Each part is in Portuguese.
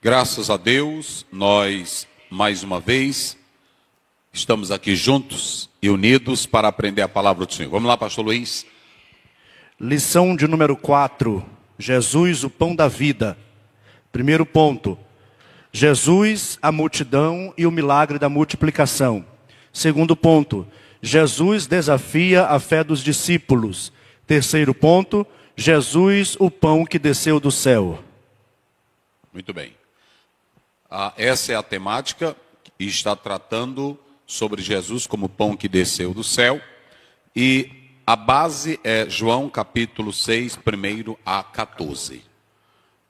Graças a Deus, nós, mais uma vez, estamos aqui juntos e unidos para aprender a palavra do Senhor. Vamos lá, pastor Luiz. Lição de número 4. Jesus, o pão da vida. Primeiro ponto. Jesus, a multidão e o milagre da multiplicação. Segundo ponto. Jesus desafia a fé dos discípulos. Terceiro ponto. Jesus, o pão que desceu do céu. Muito bem. Essa é a temática e está tratando sobre Jesus como pão que desceu do céu. E a base é João capítulo 6, 1 a 14.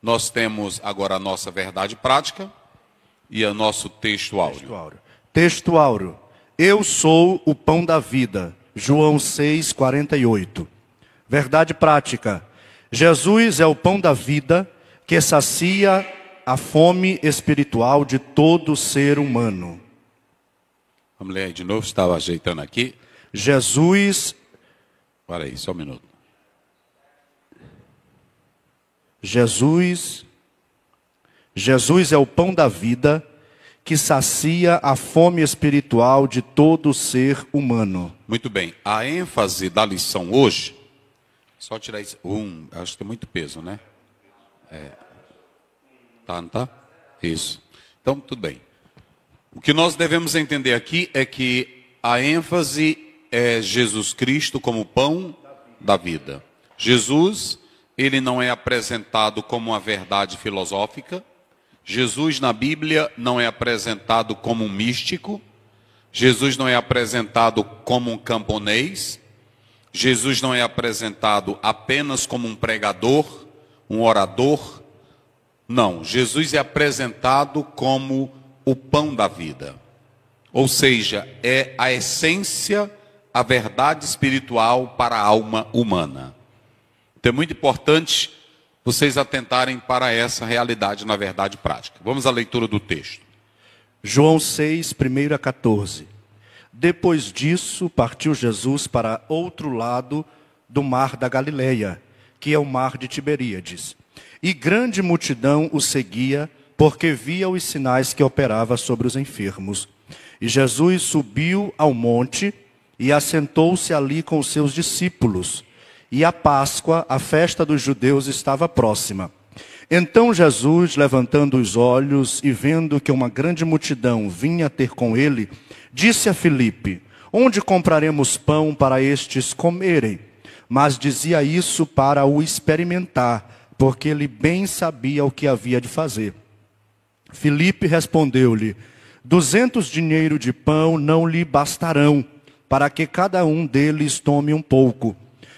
Nós temos agora a nossa verdade prática e o nosso texto áureo. Texto áureo. Eu sou o pão da vida. João 6, 48. Verdade prática. Jesus é o pão da vida que sacia a fome espiritual de todo ser humano. Vamos ler aí de novo, estava ajeitando aqui. Jesus... Para aí, só um minuto. Jesus é o pão da vida que sacia a fome espiritual de todo ser humano. Muito bem. A ênfase da lição hoje, só tirar isso. Acho que tem muito peso, né? Tá, não tá? Isso. Então, tudo bem. O que nós devemos entender aqui é que a ênfase é Jesus Cristo como pão da vida. Jesus, ele não é apresentado como uma verdade filosófica. Jesus na Bíblia não é apresentado como um místico. Jesus não é apresentado como um camponês. Jesus não é apresentado apenas como um pregador, um orador. Não, Jesus é apresentado como o pão da vida. Ou seja, é a essência, a verdade espiritual para a alma humana. Então é muito importante vocês atentarem para essa realidade na verdade prática. Vamos à leitura do texto. João 6, 1 a 14. Depois disso, partiu Jesus para outro lado do mar da Galileia, que é o mar de Tiberíades. E grande multidão o seguia, porque via os sinais que operava sobre os enfermos. E Jesus subiu ao monte e assentou-se ali com os seus discípulos. E a Páscoa, a festa dos judeus, estava próxima. Então Jesus, levantando os olhos e vendo que uma grande multidão vinha ter com ele, disse a Filipe: onde compraremos pão para estes comerem? Mas dizia isso para o experimentar, porque ele bem sabia o que havia de fazer. Filipe respondeu-lhe: 200 dinheiro de pão não lhe bastarão, para que cada um deles tome um pouco.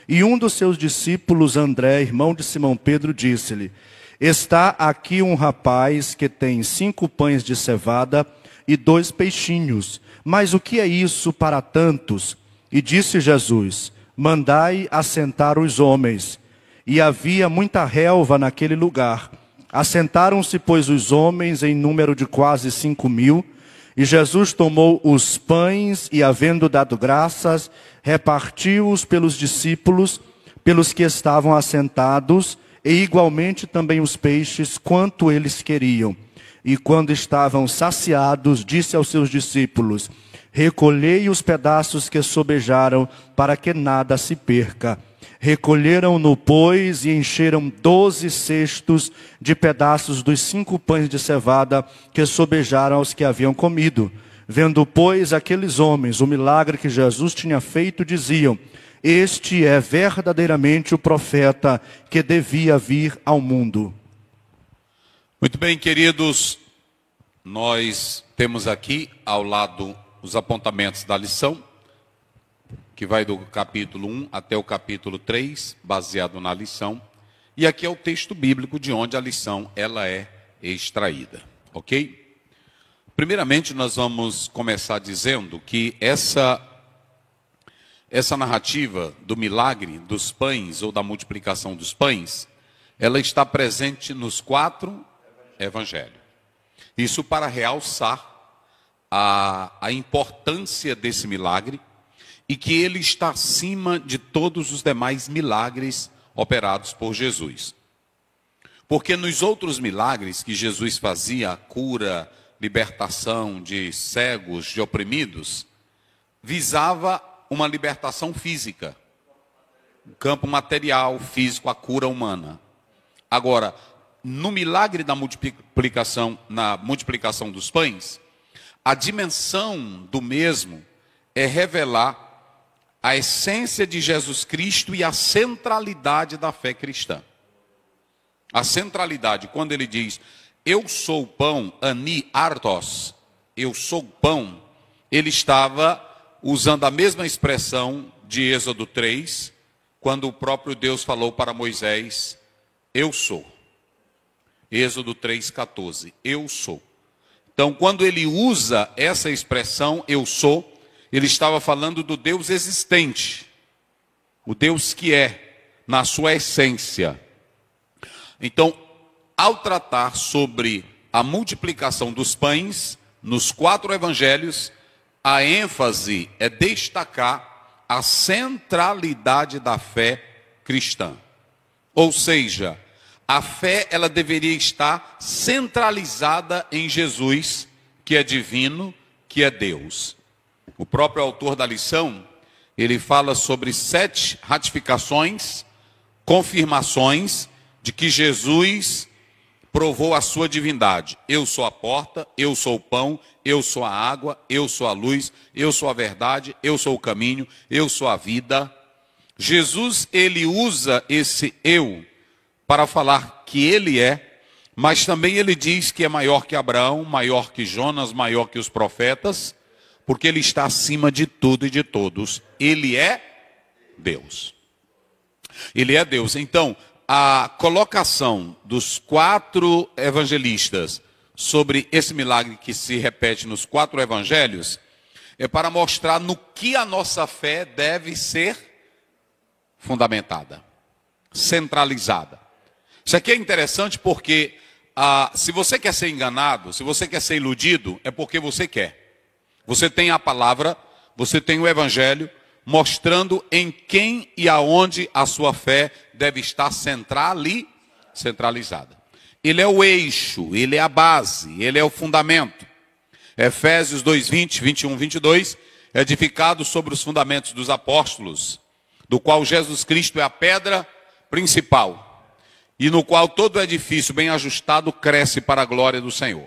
E um dos seus discípulos, André, irmão de Simão Pedro, disse-lhe: está aqui um rapaz que tem 5 pães de cevada e 2 peixinhos. Mas o que é isso para tantos? E disse Jesus: mandai assentar os homens. E havia muita relva naquele lugar. Assentaram-se, pois, os homens em número de quase 5.000. E Jesus tomou os pães e, havendo dado graças, repartiu-os pelos discípulos, pelos que estavam assentados, e igualmente também os peixes, quanto eles queriam. E quando estavam saciados, disse aos seus discípulos: recolhei os pedaços que sobejaram, para que nada se perca. Recolheram-no, pois, e encheram 12 cestos de pedaços dos 5 pães de cevada que sobejaram aos que haviam comido. Vendo, pois, aqueles homens o milagre que Jesus tinha feito, diziam: este é verdadeiramente o profeta que devia vir ao mundo. Muito bem, queridos, nós temos aqui ao lado os apontamentos da lição, que vai do capítulo 1 até o capítulo 3, baseado na lição. E aqui é o texto bíblico de onde a lição ela é extraída, ok? Primeiramente, nós vamos começar dizendo que essa narrativa do milagre dos pães ou da multiplicação dos pães, ela está presente nos 4 evangelhos. Isso para realçar a importância desse milagre e que ele está acima de todos os demais milagres operados por Jesus. Porque nos outros milagres que Jesus fazia, a cura, libertação de cegos, de oprimidos, visava uma libertação física, um campo material, físico, a cura humana. Agora, no milagre da multiplicação, na multiplicação dos pães, a dimensão do mesmo é revelar a essência de Jesus Cristo e a centralidade da fé cristã. A centralidade, quando ele diz, eu sou o pão, ani artos, eu sou o pão, ele estava usando a mesma expressão de Êxodo 3, quando o próprio Deus falou para Moisés, eu sou. Êxodo 3,14, eu sou. Então, quando ele usa essa expressão, eu sou, ele estava falando do Deus existente, o Deus que é, na sua essência. Então, ao tratar sobre a multiplicação dos pães, nos 4 evangelhos, a ênfase é destacar a centralidade da fé cristã. Ou seja, a fé ela deveria estar centralizada em Jesus, que é divino, que é Deus. O próprio autor da lição, ele fala sobre 7 ratificações, confirmações de que Jesus provou a sua divindade. Eu sou a porta, eu sou o pão, eu sou a água, eu sou a luz, eu sou a verdade, eu sou o caminho, eu sou a vida. Jesus, ele usa esse eu para falar que ele é, mas também ele diz que é maior que Abraão, maior que Jonas, maior que os profetas, porque ele está acima de tudo e de todos. Ele é Deus. Ele é Deus. Então, a colocação dos 4 evangelistas sobre esse milagre que se repete nos 4 evangelhos é para mostrar no que a nossa fé deve ser fundamentada, centralizada. Isso aqui é interessante porque se você quer ser enganado, se você quer ser iludido, é porque você quer. Você tem a palavra, você tem o evangelho, mostrando em quem e aonde a sua fé deve estar centralizada. Ele é o eixo, ele é a base, ele é o fundamento. Efésios 2:20, 21, 22, edificado sobre os fundamentos dos apóstolos, do qual Jesus Cristo é a pedra principal, e no qual todo edifício bem ajustado cresce para a glória do Senhor.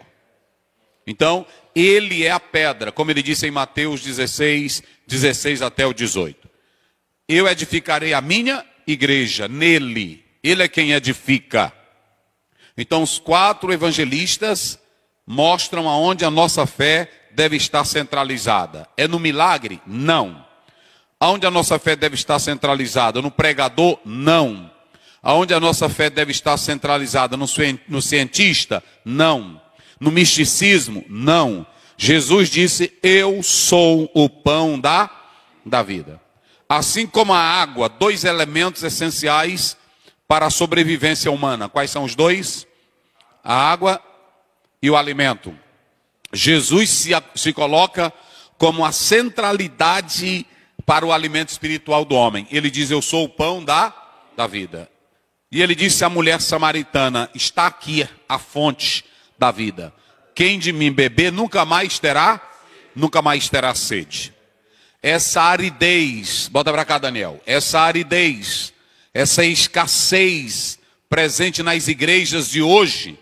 Então, ele é a pedra, como ele disse em Mateus 16, 16 até o 18. Eu edificarei a minha igreja, nele. Ele é quem edifica. Então, os 4 evangelistas mostram aonde a nossa fé deve estar centralizada. É no milagre? Não. Aonde a nossa fé deve estar centralizada? No pregador? Não. Aonde a nossa fé deve estar centralizada? No cientista? Não. No misticismo? Não. Jesus disse, eu sou o pão da vida. Assim como a água, 2 elementos essenciais para a sobrevivência humana. Quais são os 2? A água e o alimento. Jesus se coloca como a centralidade para o alimento espiritual do homem. Ele diz, eu sou o pão da vida. E ele disse à mulher samaritana, está aqui a fonte da vida. Quem de mim beber nunca mais terá sede. Essa aridez, bota para cá, Daniel, essa aridez, essa escassez presente nas igrejas de hoje,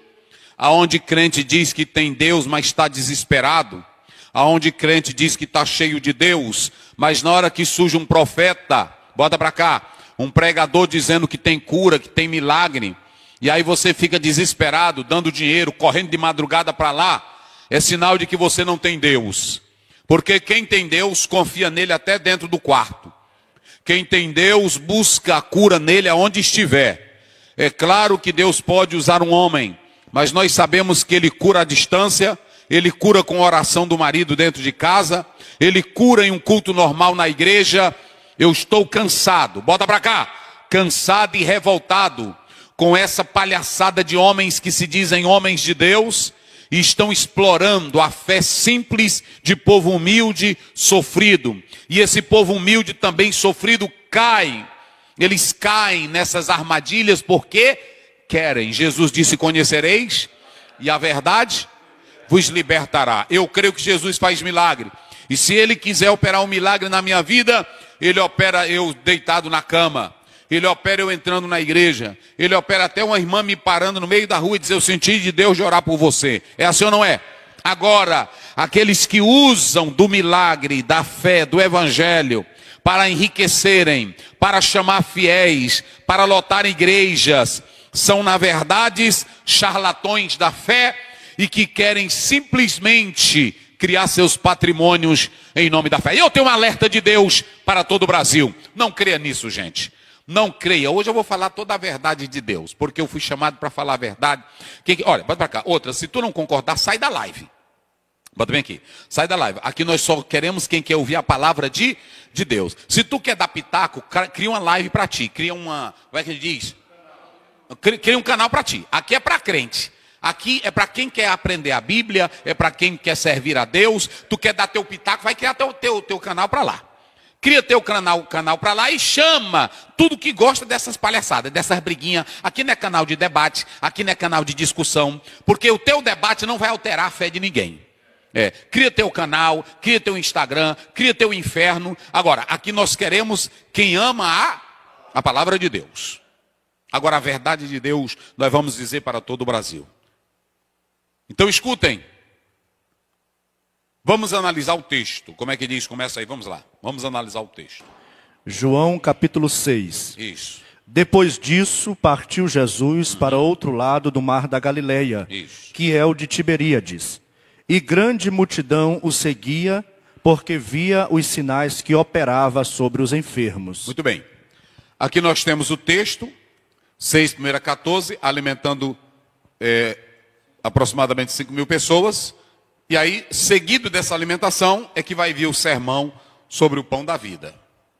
aonde crente diz que tem Deus, mas está desesperado, aonde crente diz que está cheio de Deus, mas na hora que surge um profeta, bota para cá, um pregador dizendo que tem cura, que tem milagre, e aí você fica desesperado, dando dinheiro, correndo de madrugada para lá, é sinal de que você não tem Deus. Porque quem tem Deus confia nele até dentro do quarto. Quem tem Deus busca a cura nele aonde estiver. É claro que Deus pode usar um homem, mas nós sabemos que ele cura à distância, ele cura com a oração do marido dentro de casa, ele cura em um culto normal na igreja. Eu estou cansado, bota para cá, cansado e revoltado com essa palhaçada de homens que se dizem homens de Deus e estão explorando a fé simples de povo humilde, sofrido. E esse povo humilde também sofrido cai. Eles caem nessas armadilhas porque querem. Jesus disse: conhecereis, e a verdade vos libertará. Eu creio que Jesus faz milagre. E se Ele quiser operar um milagre na minha vida, Ele opera eu deitado na cama. Ele opera eu entrando na igreja. Ele opera até uma irmã me parando no meio da rua e dizer: eu senti de Deus de orar por você. É assim ou não é? Agora, aqueles que usam do milagre, da fé, do evangelho, para enriquecerem, para chamar fiéis, para lotar igrejas, são na verdade charlatões da fé e que querem simplesmente criar seus patrimônios em nome da fé. E eu tenho um alerta de Deus para todo o Brasil. Não creia nisso, gente. Não creia. Hoje eu vou falar toda a verdade de Deus, porque eu fui chamado para falar a verdade. Olha, bota para cá. Outra, se tu não concordar, sai da live. Bota bem aqui. Sai da live. Aqui nós só queremos quem quer ouvir a palavra de Deus. Se tu quer dar pitaco, cria uma live para ti. Cria uma... Como é que ele diz? Cria um canal para ti. Aqui é para crente. Aqui é para quem quer aprender a Bíblia, é para quem quer servir a Deus. Tu quer dar teu pitaco, vai criar teu canal para lá. Cria teu canal para lá e chama tudo que gosta dessas palhaçadas, dessas briguinhas. Aqui não é canal de debate, aqui não é canal de discussão, porque o teu debate não vai alterar a fé de ninguém. Cria teu canal, cria teu Instagram, cria teu inferno. Agora, aqui nós queremos quem ama a palavra de Deus. Agora, a verdade de Deus nós vamos dizer para todo o Brasil. Então escutem. Vamos analisar o texto. Como é que diz? Começa aí, vamos lá. Vamos analisar o texto. João capítulo 6. Isso. Depois disso, partiu Jesus para outro lado do mar da Galileia, que é o de Tiberíades. E grande multidão o seguia, porque via os sinais que operava sobre os enfermos. Muito bem. Aqui nós temos o texto, 6, 1 a 14, alimentando aproximadamente 5.000 pessoas. E aí, seguido dessa alimentação, é que vai vir o sermão sobre o pão da vida.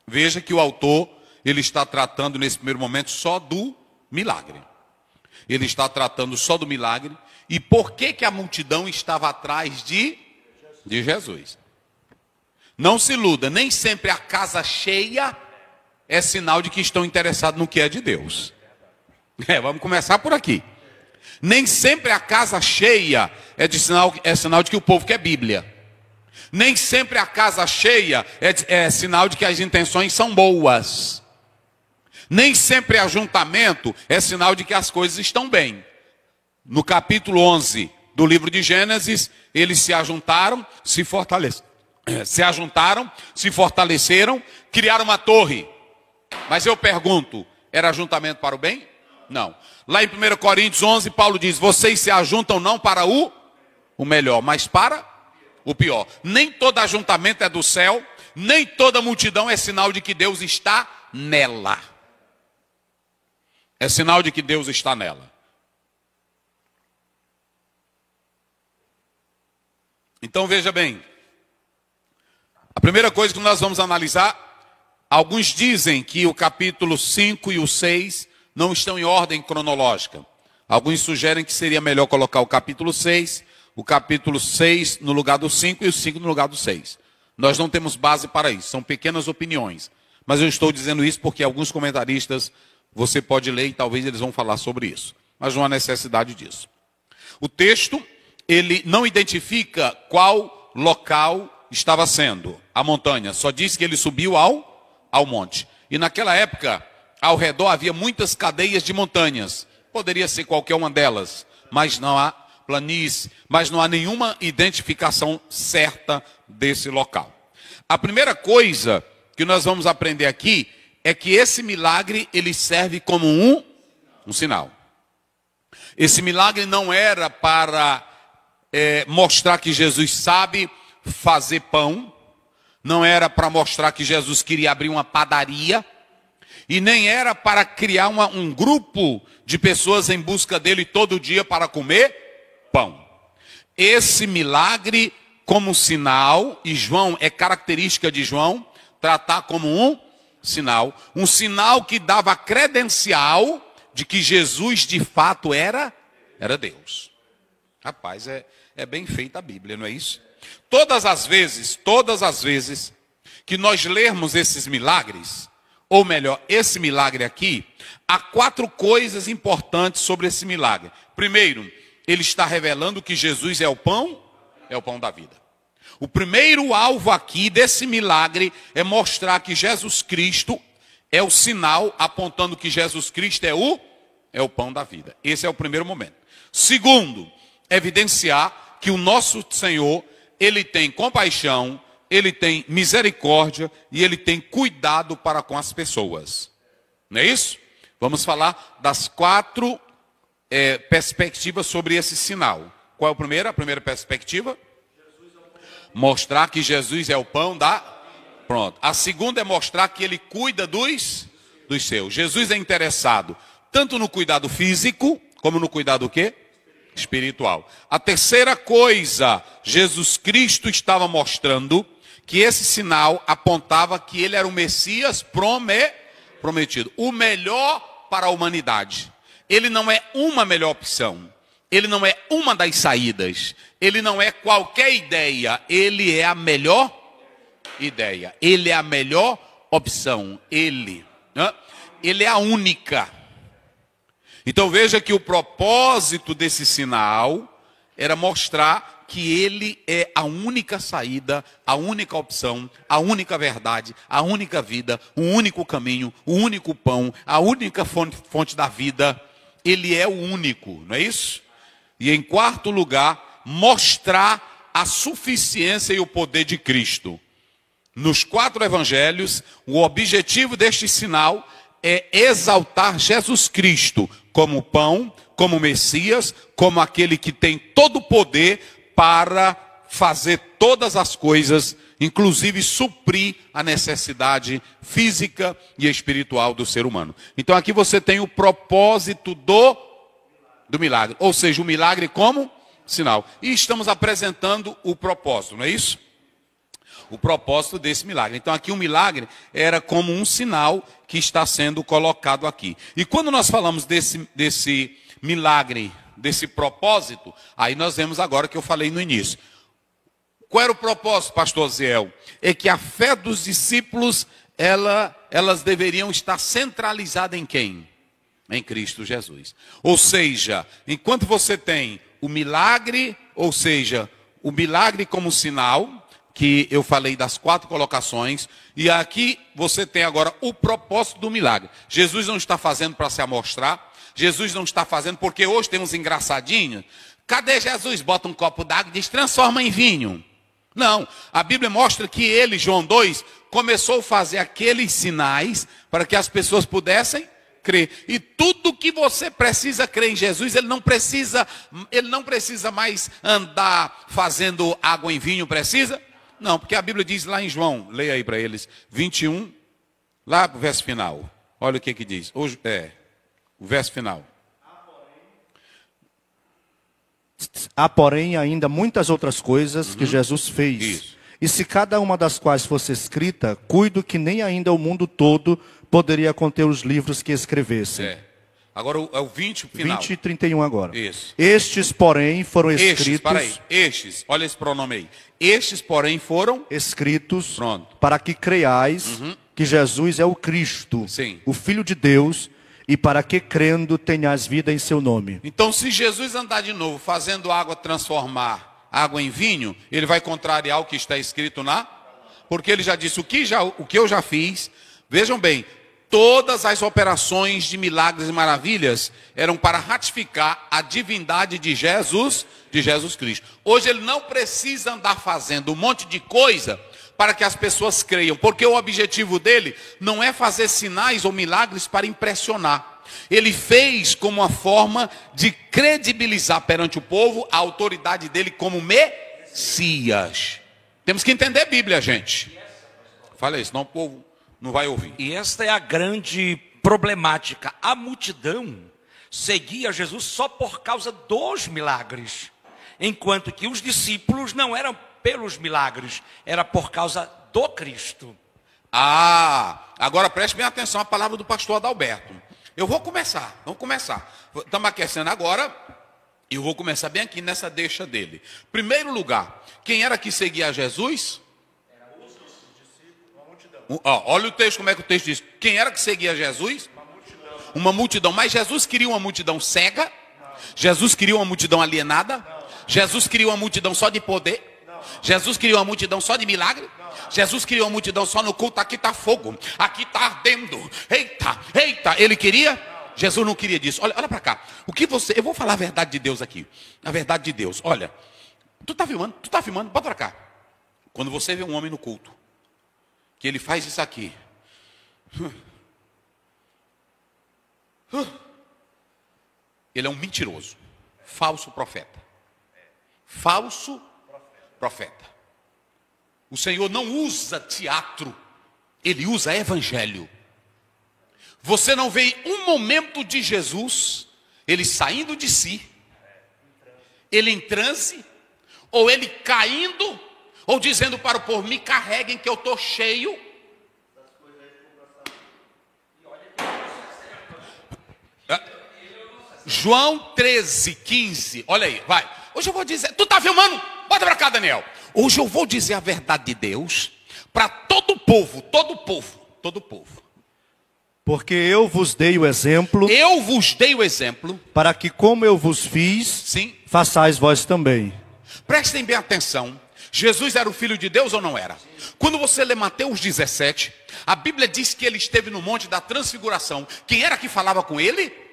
Veja que o autor, ele está tratando nesse primeiro momento só do milagre. Ele está tratando só do milagre. E por que a multidão estava atrás de Jesus? Não se iluda, nem sempre a casa cheia é sinal de que estão interessados no que é de Deus. Vamos começar por aqui. Nem sempre a casa cheia é sinal de que o povo quer Bíblia. Nem sempre a casa cheia é sinal de que as intenções são boas. Nem sempre ajuntamento é sinal de que as coisas estão bem. No capítulo 11 do livro de Gênesis, eles se ajuntaram, se fortaleceram, criaram uma torre. Mas eu pergunto, era ajuntamento para o bem? Não. Lá em 1 Coríntios 11, Paulo diz: vocês se ajuntam não para o melhor, mas para o pior. Nem todo ajuntamento é do céu, nem toda multidão é sinal de que Deus está nela. É sinal de que Deus está nela. Então veja bem, a primeira coisa que nós vamos analisar, alguns dizem que o capítulo 5 e o 6 não estão em ordem cronológica. Alguns sugerem que seria melhor colocar o capítulo 6 no lugar do 5 e o 5 no lugar do 6. Nós não temos base para isso, são pequenas opiniões. Mas eu estou dizendo isso porque alguns comentaristas, você pode ler e talvez eles vão falar sobre isso. Mas não há necessidade disso. O texto, ele não identifica qual local estava sendo a montanha. Só diz que ele subiu ao monte. E naquela época, ao redor havia muitas cadeias de montanhas. Poderia ser qualquer uma delas, mas não há planície, mas não há nenhuma identificação certa desse local. A primeira coisa que nós vamos aprender aqui é que esse milagre ele serve como um sinal. Esse milagre não era para mostrar que Jesus sabe fazer pão, não era para mostrar que Jesus queria abrir uma padaria, e nem era para criar um grupo de pessoas em busca dele todo dia para comer pão. Esse milagre como sinal, e João, é característica de João, tratar como um sinal que dava credencial de que Jesus de fato era Deus. Rapaz, é bem feita a Bíblia, não é isso? Todas as vezes que nós lermos esses milagres, ou melhor, esse milagre aqui, há 4 coisas importantes sobre esse milagre. Primeiro, ele está revelando que Jesus é o pão da vida. O primeiro alvo aqui desse milagre é mostrar que Jesus Cristo é o sinal apontando que Jesus Cristo é o pão da vida. Esse é o primeiro momento. Segundo, evidenciar que o nosso Senhor, ele tem compaixão, ele tem misericórdia e ele tem cuidado para com as pessoas. Não é isso? Vamos falar das 4 perspectivas sobre esse sinal. Qual é a primeira? A primeira perspectiva? Mostrar que Jesus é o pão da... Pronto. A segunda é mostrar que ele cuida dos seus. Jesus é interessado tanto no cuidado físico, como no cuidado o quê? Espiritual. A terceira coisa, Jesus Cristo estava mostrando que esse sinal apontava que ele era o Messias prometido. O melhor para a humanidade. Ele não é uma melhor opção. Ele não é uma das saídas. Ele não é qualquer ideia. Ele é a melhor ideia. Ele é a melhor opção. Ele é a única. Então veja que o propósito desse sinal era mostrar que ele é a única saída, a única opção, a única verdade, a única vida, o único caminho, o único pão, a única fonte da vida. Ele é o único, não é isso? E em quarto lugar, mostrar a suficiência e o poder de Cristo. Nos 4 evangelhos, o objetivo deste sinal é exaltar Jesus Cristo como pão, como Messias, como aquele que tem todo o poder para fazer todas as coisas, inclusive suprir a necessidade física e espiritual do ser humano. Então aqui você tem o propósito do milagre, ou seja, o milagre como sinal. E estamos apresentando o propósito, não é isso? O propósito desse milagre. Então aqui o milagre era como um sinal que está sendo colocado aqui. E quando nós falamos desse milagre, desse propósito, aí nós vemos agora que eu falei no início. Qual era o propósito, pastor Ziel? É que a fé dos discípulos, elas deveriam estar centralizadas em quem? Em Cristo Jesus. Ou seja, enquanto você tem o milagre, ou seja, o milagre como sinal, que eu falei das 4 colocações, e aqui você tem agora o propósito do milagre. Jesus não está fazendo para se amostrar, Jesus não está fazendo porque hoje tem uns engraçadinhos. Cadê Jesus? Bota um copo d'água e diz, transforma em vinho. Não, a Bíblia mostra que ele, João 2, começou a fazer aqueles sinais para que as pessoas pudessem crer. E tudo que você precisa crer em Jesus, ele não precisa mais andar fazendo água em vinho, precisa? Não, porque a Bíblia diz lá em João, leia aí para eles, 21, lá para o verso final. Olha o que diz. Hoje, o verso final. Há, porém, ainda muitas outras coisas que Jesus fez. Isso. E se cada uma das quais fosse escrita, cuido que nem ainda o mundo todo poderia conter os livros que escrevessem. Agora é o 20 final. 20 e 31 agora. Isso. Estes, porém, foram escritos... Estes, olha esse pronome aí. Estes, porém, foram... escritos Pronto. para que creiais que Jesus é o Cristo, Sim. o Filho de Deus, e para que crendo tenhais vida em seu nome. Então, se Jesus andar de novo fazendo água transformar água em vinho, ele vai contrariar o que está escrito na... Porque ele já disse o que eu já fiz. Vejam bem, todas as operações de milagres e maravilhas eram para ratificar a divindade de Jesus Cristo. Hoje ele não precisa andar fazendo um monte de coisa para que as pessoas creiam, porque o objetivo dele não é fazer sinais ou milagres para impressionar. Ele fez como uma forma de credibilizar perante o povo a autoridade dele como Messias. Temos que entender a Bíblia, gente. Fala isso, senão o povo não vai ouvir. E esta é a grande problemática. A multidão seguia Jesus só por causa dos milagres, enquanto que os discípulos não eram pelos milagres, era por causa do Cristo. Agora preste bem atenção à palavra do pastor Adalberto. Vamos começar. Estamos aquecendo agora, e eu vou começar bem aqui nessa deixa dele. Primeiro lugar, quem era que seguia Jesus? Era os discípulos, a multidão. Olha o texto, como é que o texto diz. Quem era que seguia Jesus? Uma multidão. Mas Jesus queria uma multidão cega? Jesus queria uma multidão alienada? Jesus queria uma multidão só de poder? Jesus queria uma multidão só de milagre? Jesus queria uma multidão só no culto. Aqui está fogo, aqui está ardendo. Eita, eita. Ele queria? Jesus não queria disso. Olha para cá. Eu vou falar a verdade de Deus aqui. A verdade de Deus. Olha, tu está filmando? Tu está filmando? Bota para cá. Quando você vê um homem no culto, que ele faz isso aqui. Ele é um mentiroso. Falso profeta. Falso profeta. O Senhor não usa teatro. Ele usa evangelho. Você não vê um momento de Jesus, ele saindo de si, ele em transe, ou ele caindo, ou dizendo para o povo, me carreguem que eu estou cheio. João 13, 15, olha aí, vai. Hoje eu vou dizer, tu está filmando? Bota para cá, Daniel. Hoje eu vou dizer a verdade de Deus para todo o povo, todo o povo, todo o povo. Porque eu vos dei o exemplo. Eu vos dei o exemplo. Para que como eu vos fiz, sim, façais vós também. Prestem bem atenção. Jesus era o Filho de Deus ou não era? Quando você lê Mateus 17, a Bíblia diz que ele esteve no Monte da Transfiguração. Quem era que falava com ele?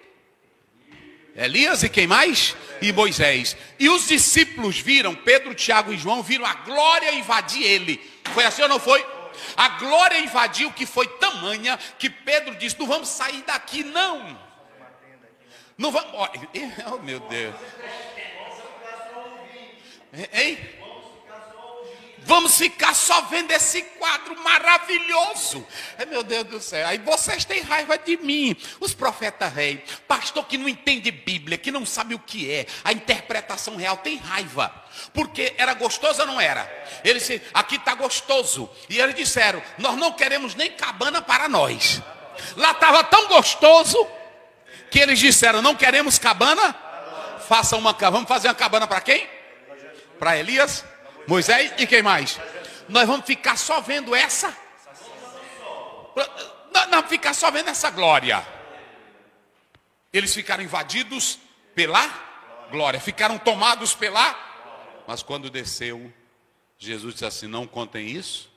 Elias e quem mais? E Moisés. E os discípulos viram, Pedro, Tiago e João, viram a glória invadir ele. Foi assim ou não foi? A glória invadiu, que foi tamanha, que Pedro disse, não vamos sair daqui não. Não vamos, oh meu Deus. Hein? Vamos ficar só vendo esse quadro maravilhoso. Meu Deus do céu. Aí vocês têm raiva de mim. Os profetas rei. Pastor que não entende Bíblia, que não sabe o que é. A interpretação real tem raiva. Porque era gostoso ou não era? Eles disseram, aqui está gostoso. E eles disseram, nós não queremos nem cabana para nós. Lá estava tão gostoso, que eles disseram, não queremos cabana. Faça uma cabana. Vamos fazer uma cabana para quem? Para Elias, Moisés e quem mais? Nós vamos ficar só vendo essa? Não, vamos ficar só vendo essa glória. Eles ficaram invadidos pela glória. Ficaram tomados pela... Mas quando desceu, Jesus disse assim, não contem isso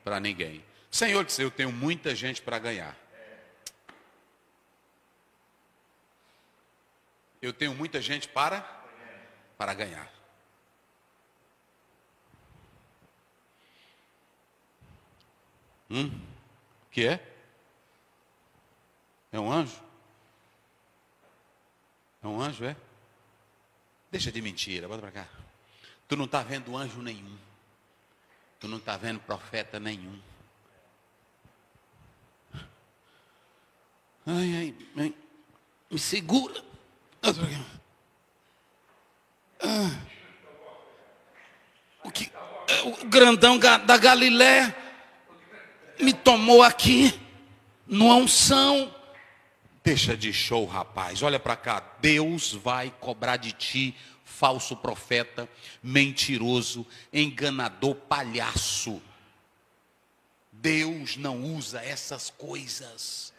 para ninguém. Senhor disse, eu tenho muita gente para ganhar. Eu tenho muita gente para ganhar. O que é? É um anjo? É um anjo, é? Deixa de mentira, bota para cá. Tu não está vendo anjo nenhum. Tu não está vendo profeta nenhum. Ai, me segura. O grandão da Galiléia me tomou aqui, numa unção. Deixa de show, rapaz. Olha para cá. Deus vai cobrar de ti, falso profeta, mentiroso, enganador, palhaço. Deus não usa essas coisas.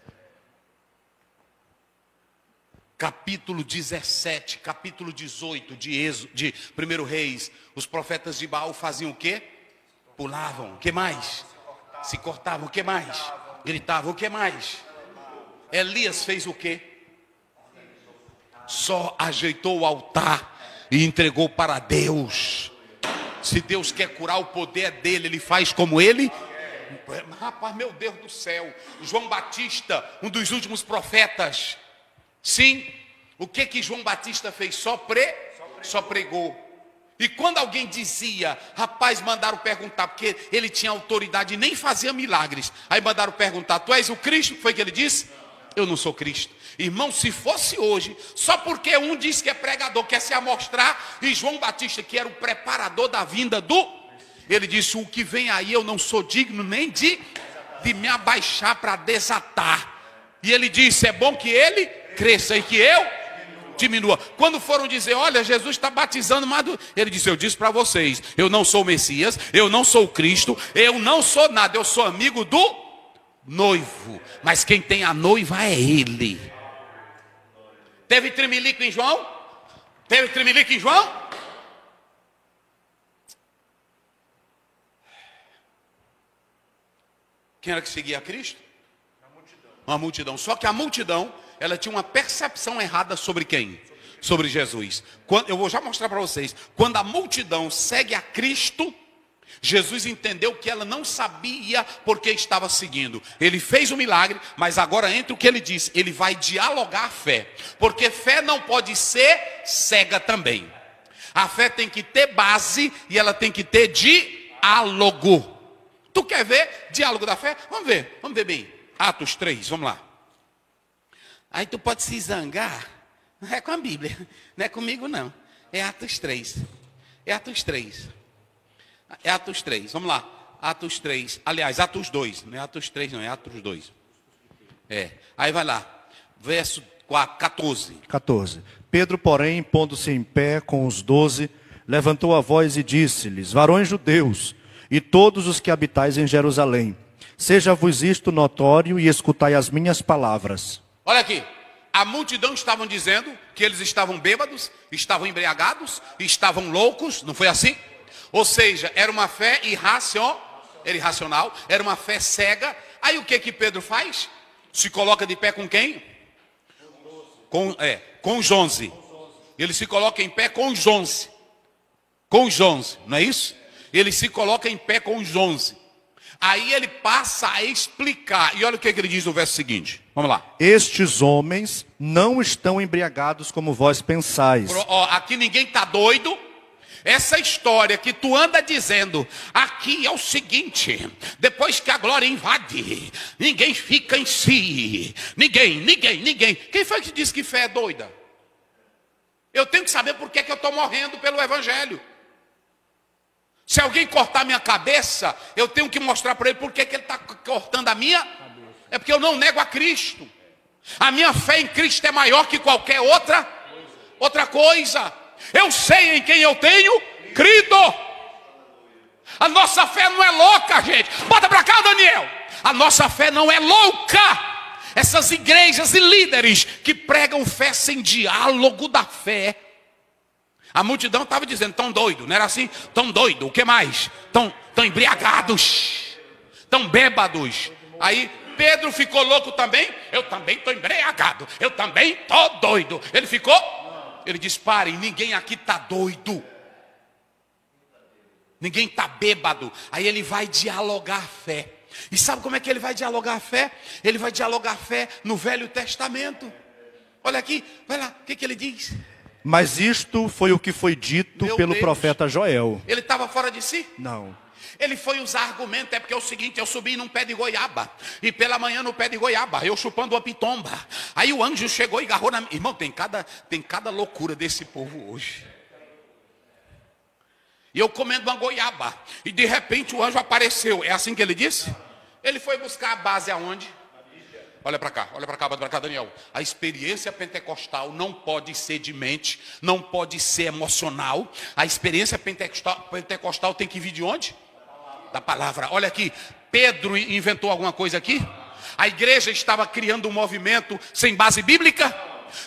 Capítulo 17, capítulo 18 de 1 Reis. Os profetas de Baal faziam o quê? Pulavam. O que mais? Se cortavam. O que mais? Gritavam. O que mais? Elias fez o quê? Só ajeitou o altar e entregou para Deus. Se Deus quer curar, o poder é dele. Ele faz como ele. Rapaz, meu Deus do céu. João Batista, um dos últimos profetas. Sim, o que João Batista fez? Só pregou. E quando alguém dizia, rapaz, mandaram perguntar, porque ele tinha autoridade e nem fazia milagres. Aí mandaram perguntar, tu és o Cristo? Foi o que ele disse? Eu não sou Cristo. Irmão, se fosse hoje, só porque um diz que é pregador, quer se amostrar, e João Batista, que era o preparador da vinda ele disse, o que vem aí eu não sou digno nem de me abaixar para desatar. E ele disse, é bom que ele cresça e que eu... diminua. Quando foram dizer, olha, Jesus está batizando, mas ele disse, eu disse para vocês, eu não sou o Messias, eu não sou o Cristo, eu não sou nada, eu sou amigo do noivo. Mas quem tem a noiva é ele. Teve tremelico em João? Teve tremelico em João? Quem era que seguia a Cristo? Uma multidão. Só que a multidão, ela tinha uma percepção errada sobre quem? Sobre Jesus. Eu vou já mostrar para vocês. Quando a multidão segue a Cristo, Jesus entendeu que ela não sabia por que estava seguindo. Ele fez o milagre, mas agora entre o que ele disse, ele vai dialogar a fé. Porque fé não pode ser cega também. A fé tem que ter base e ela tem que ter diálogo. Tu quer ver diálogo da fé? Vamos ver bem. Atos 3, vamos lá. Aí tu pode se zangar. Não é com a Bíblia, não é comigo não. É Atos 3. É Atos 3. É Atos 3, vamos lá. Atos 3, aliás, Atos 2. Não é Atos 3 não, é Atos 2. Aí vai lá. Verso 14. Pedro, porém, pondo-se em pé com os 12, levantou a voz e disse-lhes, varões judeus, e todos os que habitais em Jerusalém, seja-vos isto notório e escutai as minhas palavras. Olha aqui, a multidão estavam dizendo que eles estavam bêbados, estavam embriagados, estavam loucos, não foi assim? Ou seja, era uma fé irracional, era uma fé cega. Aí o que Pedro faz? Se coloca de pé com quem? Com os 11. Ele se coloca em pé com os 11. Com os 11, não é isso? Ele se coloca em pé com os 11. Aí ele passa a explicar. E olha o que ele diz no verso seguinte. Vamos lá. Estes homens não estão embriagados como vós pensais. Aqui ninguém está doido. Essa história que tu anda dizendo aqui é o seguinte: depois que a glória invade, ninguém fica em si. Ninguém. Quem foi que disse que fé é doida? Eu tenho que saber por que eu estou morrendo pelo evangelho. Se alguém cortar minha cabeça, eu tenho que mostrar para ele por que ele está cortando a minha. É porque eu não nego a Cristo. A minha fé em Cristo é maior que qualquer outra coisa. Eu sei em quem eu tenho crido. A nossa fé não é louca, gente. Bota para cá, Daniel. A nossa fé não é louca. Essas igrejas e líderes que pregam fé sem diálogo da fé. A multidão estava dizendo, tão doido, não era assim? Tão doido, o que mais? Tão embriagados, tão bêbados. Aí Pedro ficou louco também. Eu também estou embriagado, eu também estou doido. Ele ficou? Ele disse, parem, ninguém aqui está doido. Ninguém está bêbado. Aí ele vai dialogar a fé. E sabe como é que ele vai dialogar a fé? Ele vai dialogar a fé no Velho Testamento. Olha aqui, vai lá, o que ele diz? Mas isto foi o que foi dito pelo profeta Joel. Ele estava fora de si? Não. Ele foi usar argumento, é porque é o seguinte, eu subi num pé de goiaba, e pela manhã no pé de goiaba, eu chupando uma pitomba. Aí o anjo chegou e agarrou na minha. Irmão, tem cada loucura desse povo hoje. E eu comendo uma goiaba, e de repente o anjo apareceu. É assim que ele disse? Ele foi buscar a base aonde? Olha para cá, bota para cá, Daniel. A experiência pentecostal não pode ser de mente, não pode ser emocional. A experiência pentecostal tem que vir de onde? Da palavra. Olha aqui, Pedro inventou alguma coisa aqui? A igreja estava criando um movimento sem base bíblica?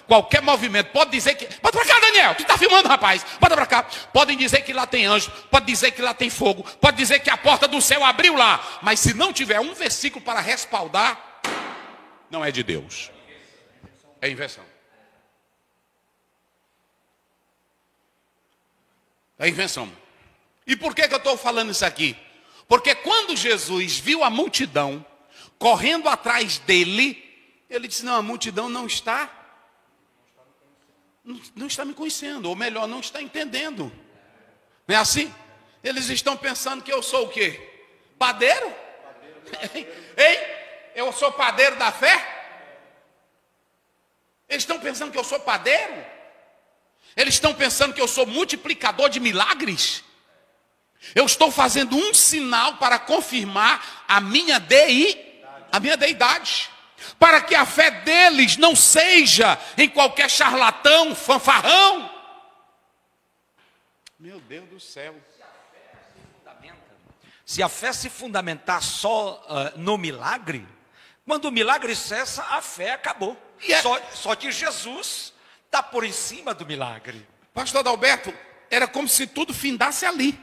Qualquer movimento, pode dizer que... Bota para cá, Daniel, tu está filmando, rapaz. Bota para cá. Podem dizer que lá tem anjo, pode dizer que lá tem fogo, pode dizer que a porta do céu abriu lá. Mas se não tiver um versículo para respaldar, não é de Deus. É invenção. É invenção. E por que eu estou falando isso aqui? Porque quando Jesus viu a multidão correndo atrás dele, ele disse, não, a multidão não está me conhecendo, ou melhor, não está entendendo. Não é assim? Eles estão pensando que eu sou o quê? Padeiro? Hein? Eu sou padeiro da fé? Eles estão pensando que eu sou padeiro? Eles estão pensando que eu sou multiplicador de milagres? Eu estou fazendo um sinal para confirmar a minha deidade. para que a fé deles não seja em qualquer charlatão, fanfarrão. Meu Deus do céu. Se a fé se fundamentar só no milagre, quando o milagre cessa, a fé acabou. Só que Jesus está por em cima do milagre. Pastor Adalberto, era como se tudo findasse ali.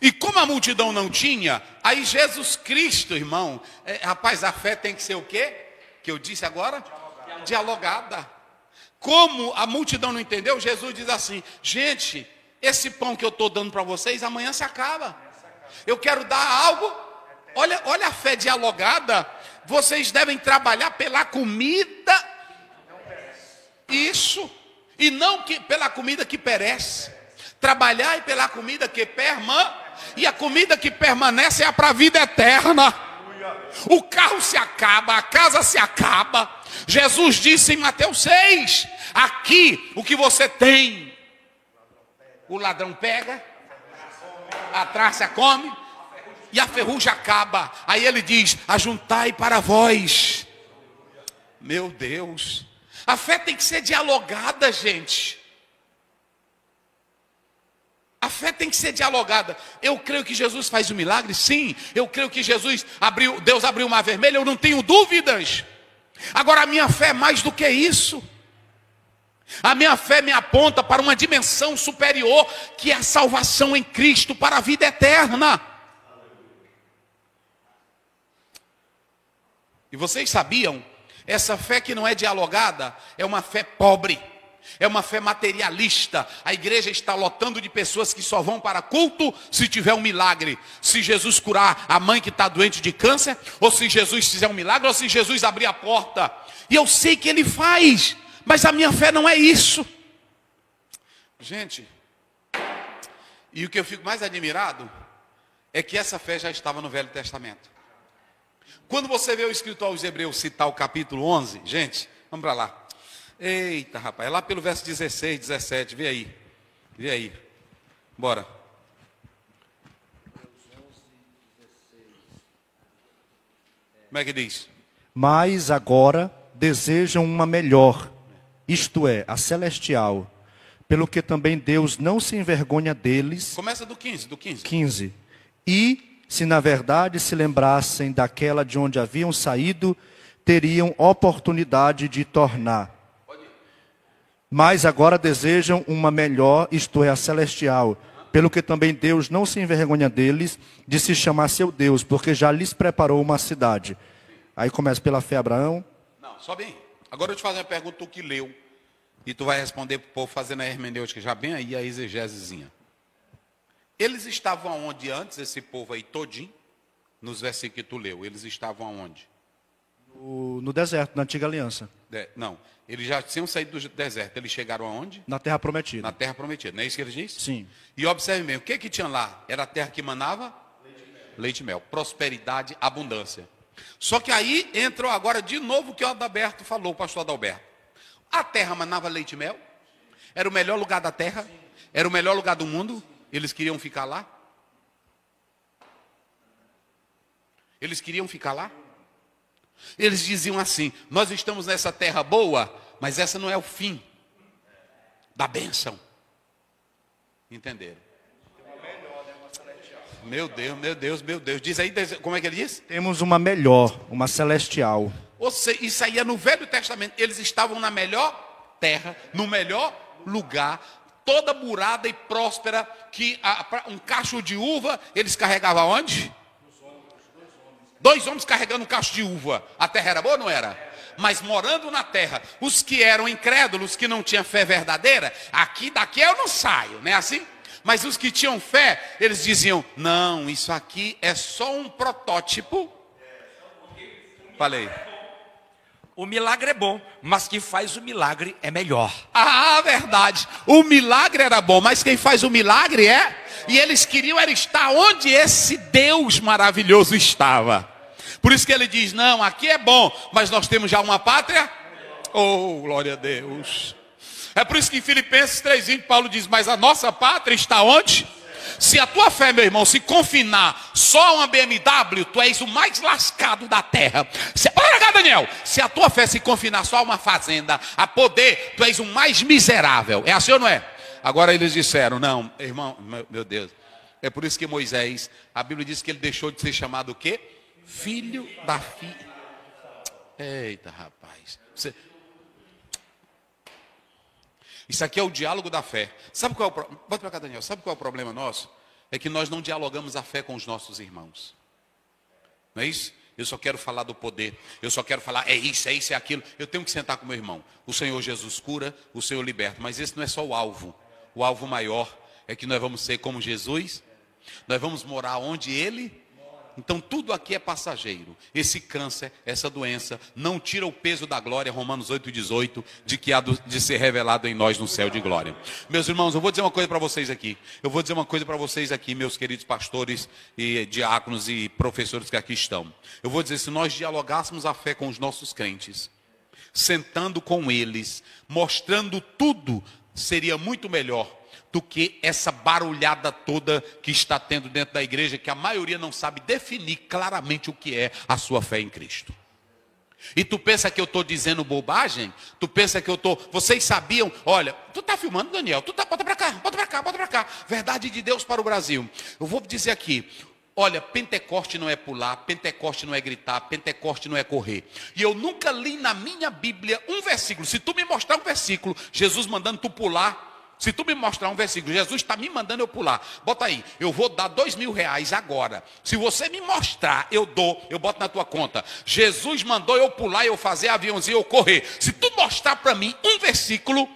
E como a multidão não tinha, aí Jesus Cristo, irmão, rapaz, a fé tem que ser o quê? Que eu disse agora? Dialogada. Como a multidão não entendeu, Jesus diz assim: gente, esse pão que eu estou dando para vocês, amanhã se acaba. Eu quero dar algo. Olha a fé dialogada. Vocês devem trabalhar pela comida. Isso. E não pela comida que perece. Trabalhar pela comida que e a comida que permanece é para a vida eterna. O carro se acaba, a casa se acaba. Jesus disse em Mateus 6: aqui o que você tem, o ladrão pega, a traça come e a ferrugem acaba. Aí ele diz: ajuntai para vós. Meu Deus, a fé tem que ser dialogada, gente. A fé tem que ser dialogada. Eu creio que Jesus faz o milagre, sim. Eu creio que Deus abriu o mar vermelho, eu não tenho dúvidas. Agora a minha fé é mais do que isso. A minha fé me aponta para uma dimensão superior, que é a salvação em Cristo para a vida eterna. E vocês sabiam, essa fé que não é dialogada é uma fé pobre. É uma fé materialista. A igreja está lotando de pessoas que só vão para culto se tiver um milagre. Se Jesus curar a mãe que está doente de câncer, ou se Jesus fizer um milagre, ou se Jesus abrir a porta. E eu sei que Ele faz, mas a minha fé não é isso. Gente, e o que eu fico mais admirado é que essa fé já estava no Velho Testamento. Quando você vê o escritor aos Hebreus citar o capítulo 11, gente, vamos para lá. Eita, rapaz, é lá pelo verso 16, 17, vê aí, bora. Como é que diz? Mas agora desejam uma melhor, isto é, a celestial, pelo que também Deus não se envergonha deles. Começa do 15. 15. E, se na verdade se lembrassem daquela de onde haviam saído, teriam oportunidade de tornar. Mas agora desejam uma melhor, isto é, a celestial, pelo que também Deus não se envergonha deles de se chamar seu Deus, porque já lhes preparou uma cidade. Aí começa pela fé Abraão. Não, só bem. Agora eu te faço uma pergunta, tu que leu, e tu vai responder para o povo fazendo a hermenêutica, já bem aí a exegesezinha. Eles estavam aonde antes, esse povo aí todinho, nos versículos que tu leu, eles estavam aonde? No deserto, na antiga aliança. Não, eles já tinham saído do deserto. Eles chegaram aonde? Na terra prometida. Na terra prometida, não é isso que ele diz? Sim. E observe bem, o que tinha lá? Era a terra que manava? Leite e mel. Prosperidade, abundância. Só que aí entrou agora de novo o que o Adalberto falou, o pastor Adalberto. A terra manava leite e mel? Era o melhor lugar da terra? Era o melhor lugar do mundo? Eles queriam ficar lá? Eles queriam ficar lá? Eles diziam assim: nós estamos nessa terra boa, mas essa não é o fim da bênção. Entenderam? Meu Deus. Diz aí, como é que ele diz? Temos uma melhor, uma celestial. Ou seja, isso aí é no Velho Testamento. Eles estavam na melhor terra, no melhor lugar, toda murada e próspera, que um cacho de uva, eles carregavam onde? 2 homens carregando um cacho de uva. A terra era boa ou não era? Mas morando na terra, os que eram incrédulos, que não tinham fé verdadeira, daqui eu não saio, não é assim? Mas os que tinham fé, eles diziam: não, isso aqui é só um protótipo. Falei. O milagre é bom, mas quem faz o milagre é melhor. Ah, verdade. O milagre era bom, mas quem faz o milagre é? E eles queriam era estar onde esse Deus maravilhoso estava. Por isso que ele diz: não, aqui é bom, mas nós temos já uma pátria. Oh, glória a Deus. É por isso que em Filipenses 3:20 Paulo diz: mas a nossa pátria está onde? Se a tua fé, meu irmão, se confinar só a uma BMW, tu és o mais lascado da terra. Olha cá, Daniel. Se a tua fé se confinar só a uma fazenda, a poder, tu és o mais miserável. É assim ou não é? Agora eles disseram, não, irmão, meu Deus. É por isso que Moisés, a Bíblia diz que ele deixou de ser chamado o quê? Filho da filha. Eita, rapaz. Isso aqui é o diálogo da fé. Sabe qual é o problema? Bota para cá, Daniel. Sabe qual é o problema nosso? É que nós não dialogamos a fé com os nossos irmãos. Não é isso? Eu só quero falar do poder. Eu só quero falar, é isso, é aquilo. Eu tenho que sentar com meu irmão. O Senhor Jesus cura, o Senhor liberta. Mas esse não é só o alvo. O alvo maior é que nós vamos ser como Jesus. Nós vamos morar onde Ele. Então tudo aqui é passageiro. Esse câncer, essa doença, não tira o peso da glória, Romanos 8,18, de que há de ser revelado em nós no céu de glória. Meus irmãos, eu vou dizer uma coisa para vocês aqui. Meus queridos pastores e diáconos e professores que aqui estão. Eu vou dizer, se nós dialogássemos a fé com os nossos crentes, sentando com eles, mostrando tudo, seria muito melhor do que essa barulhada toda que está tendo dentro da igreja, que a maioria não sabe definir claramente o que é a sua fé em Cristo. E tu pensa que eu estou dizendo bobagem? Tu pensa que eu estou... Vocês sabiam? Olha, tu está filmando, Daniel? Bota para cá. Verdade de Deus para o Brasil. Eu vou dizer aqui. Olha, Pentecoste não é pular, Pentecoste não é gritar, Pentecoste não é correr. E eu nunca li na minha Bíblia um versículo. Se tu me mostrar um versículo, Jesus mandando tu pular... Se tu me mostrar um versículo, Jesus está me mandando eu pular. Bota aí, eu vou dar R$2.000 agora. Se você me mostrar, eu boto na tua conta. Jesus mandou eu pular, eu fazer aviãozinho, eu correr. Se tu mostrar para mim um versículo,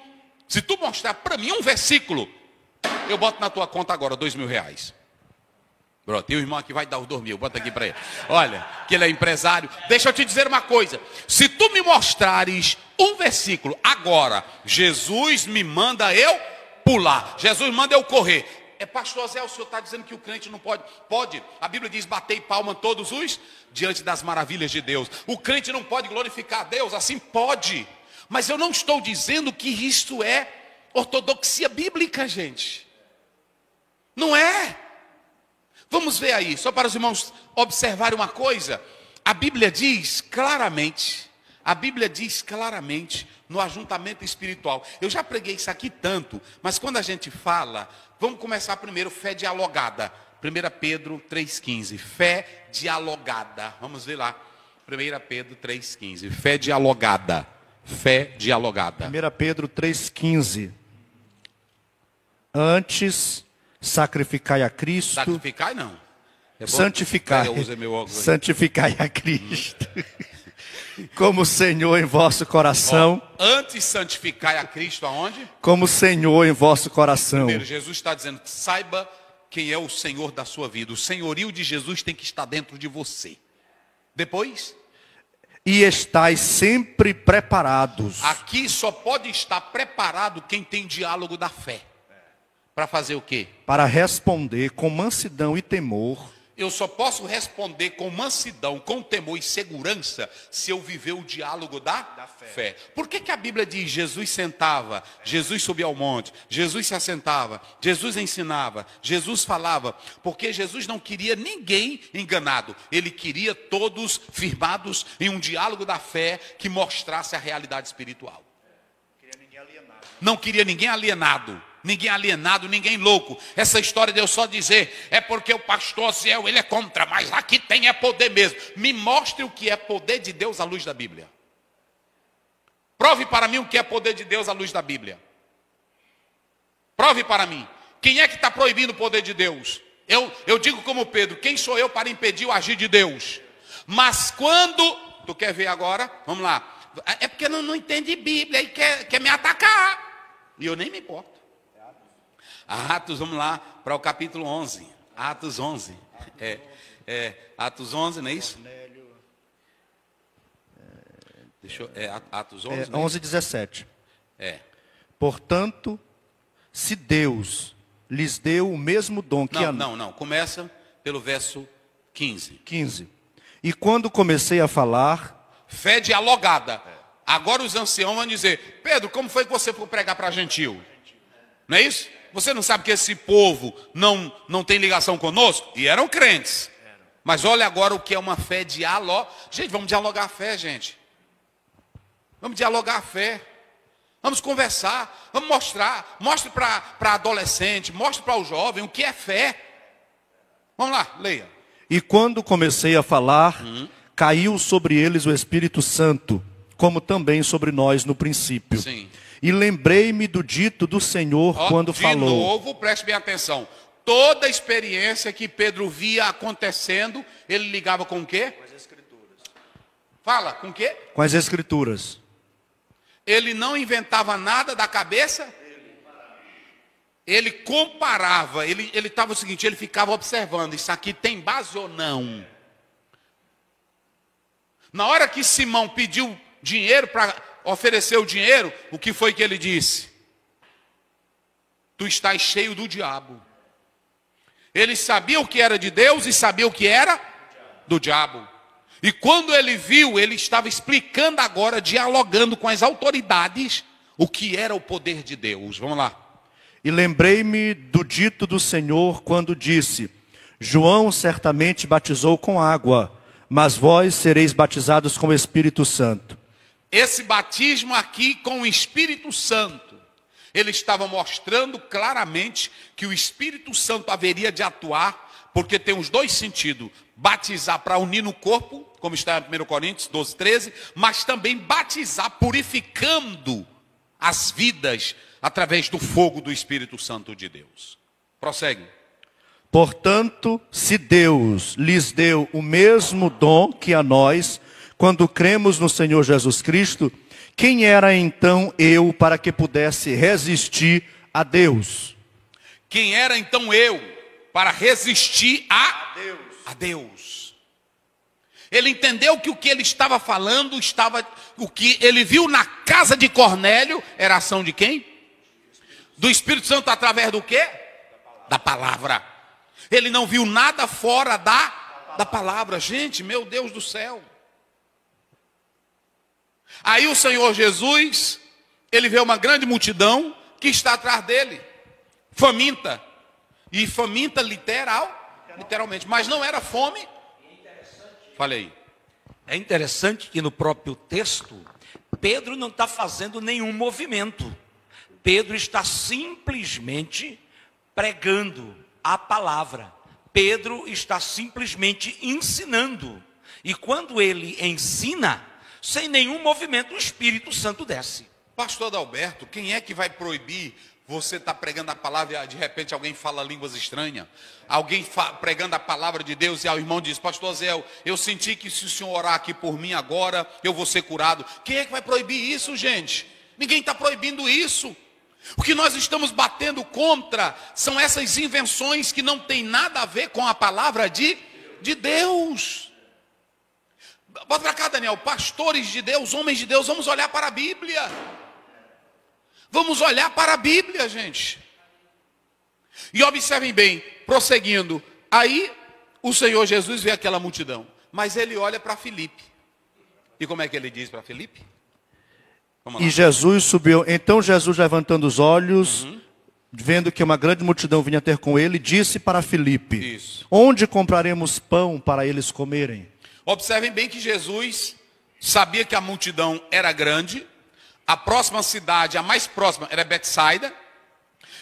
eu boto na tua conta agora R$2.000. Pronto, tem um irmão aqui vai dar os 2.000, bota aqui para ele. Olha, que ele é empresário. Deixa eu te dizer uma coisa. Se tu me mostrares um versículo, agora, Jesus me manda eu pular. Jesus manda eu correr. Pastor Zé, o senhor está dizendo que o crente não pode? Pode. A Bíblia diz, batei palma todos os diante das maravilhas de Deus. O crente não pode glorificar a Deus? Assim pode. Mas eu não estou dizendo que isto é ortodoxia bíblica, gente. Não é. Vamos ver aí, só para os irmãos observarem uma coisa. A Bíblia diz claramente no ajuntamento espiritual. Eu já preguei isso aqui tanto, mas quando a gente fala, vamos começar primeiro, fé dialogada. 1 Pedro 3,15, fé dialogada. Vamos ver lá, 1 Pedro 3,15, fé dialogada. 1 Pedro 3,15. Antes... sacrificai a Cristo. Sacrificai não. Santificai. Santificai a Cristo. Como Senhor em vosso coração. Antes santificai a Cristo aonde? Como Senhor em vosso coração. Primeiro, Jesus está dizendo, saiba quem é o Senhor da sua vida. O senhorio de Jesus tem que estar dentro de você. Depois... e estais sempre preparados. Aqui só pode estar preparado quem tem diálogo da fé. Para fazer o quê? Para responder com mansidão e temor. Eu só posso responder com mansidão, com temor e segurança, se eu viver o diálogo da fé. Por que a Bíblia diz, Jesus sentava, Jesus subia ao monte, Jesus se assentava, Jesus ensinava, Jesus falava? Porque Jesus não queria ninguém enganado. Ele queria todos firmados em um diálogo da fé que mostrasse a realidade espiritual. Não queria ninguém alienado. Ninguém alienado, ninguém louco. Essa história de eu só dizer, é porque o pastor Zé, ele é contra, mas aqui tem poder mesmo. Me mostre o que é poder de Deus à luz da Bíblia. Prove para mim o que é poder de Deus à luz da Bíblia. Prove para mim. Quem é que está proibindo o poder de Deus? Eu digo como Pedro, quem sou eu para impedir o agir de Deus? Mas quando, tu quer ver agora? Vamos lá. É porque não entende Bíblia e quer me atacar. E eu nem me importo. Atos, vamos lá, para o capítulo 11. Atos 11. Atos 11, não é isso? Atos 11? 11, 17. Portanto, se Deus lhes deu o mesmo dom que Não. Começa pelo verso 15. 15. E quando comecei a falar... Fé dialogada. Agora os anciãos vão dizer, Pedro, como foi que você foi pregar para gentil? Não é isso? você não sabe que esse povo não tem ligação conosco? E eram crentes. Mas olha agora o que é uma fé dialógica. Gente, vamos dialogar a fé, gente. Vamos dialogar a fé. Vamos conversar, vamos mostrar. Mostre para adolescente, mostre para o jovem o que é fé. Vamos lá, leia. E quando comecei a falar, caiu sobre eles o Espírito Santo, como também sobre nós no princípio. Sim. E lembrei-me do dito do Senhor quando falou. De novo, preste bem atenção. Toda a experiência que Pedro via acontecendo, ele ligava com o quê? Com as Escrituras. Fala, com o quê? Com as Escrituras. Ele não inventava nada da cabeça. Ele comparava. Ele estava o seguinte, ele ficava observando. Isso aqui tem base ou não? Na hora que Simão pediu dinheiro para oferecer o dinheiro, o que foi que ele disse? Tu estás cheio do diabo. Ele sabia o que era de Deus e sabia o que era do diabo. E quando ele viu, ele estava explicando agora, dialogando com as autoridades, o que era o poder de Deus. Vamos lá. E lembrei-me do dito do Senhor quando disse: João certamente batizou com água, mas vós sereis batizados com o Espírito Santo. Esse batismo aqui com o Espírito Santo, ele estava mostrando claramente que o Espírito Santo haveria de atuar, porque tem os dois sentidos: batizar para unir no corpo, como está em 1 Coríntios 12, 13, mas também batizar purificando as vidas através do fogo do Espírito Santo de Deus. Prossegue. Portanto, se Deus lhes deu o mesmo dom que a nós, quando cremos no Senhor Jesus Cristo, quem era então eu para que pudesse resistir a Deus? Quem era então eu para resistir a Deus? Ele entendeu que o que ele estava falando, o que ele viu na casa de Cornélio, era a ação de quem? Do Espírito Santo através do quê? Da palavra. Ele não viu nada fora da palavra. Gente, meu Deus do céu. Aí o Senhor Jesus, ele vê uma grande multidão que está atrás dele, faminta. E faminta literalmente, mas não era fome. Falei. É interessante que no próprio texto, Pedro não está fazendo nenhum movimento. Pedro está simplesmente pregando a palavra. Pedro está simplesmente ensinando. E quando ele ensina, sem nenhum movimento, o Espírito Santo desce. Pastor Adalberto, quem é que vai proibir você estar pregando a palavra e de repente alguém fala línguas estranhas? Alguém pregando a palavra de Deus e o irmão diz: Pastor Zé, eu senti que se o senhor orar aqui por mim agora, eu vou ser curado. Quem é que vai proibir isso, gente? Ninguém está proibindo isso. O que nós estamos batendo contra são essas invenções que não tem nada a ver com a palavra de Deus. Bota para cá, Daniel. Pastores de Deus, homens de Deus, vamos olhar para a Bíblia. Vamos olhar para a Bíblia, gente. E observem bem, prosseguindo. Aí o Senhor Jesus vê aquela multidão, mas ele olha para Filipe. E como é que ele diz para Filipe? E Jesus subiu. Então Jesus, levantando os olhos, vendo que uma grande multidão vinha ter com ele, disse para Filipe: Isso. Onde compraremos pão para eles comerem? Observem bem que Jesus sabia que a multidão era grande. A próxima cidade, a mais próxima, era Betsaida.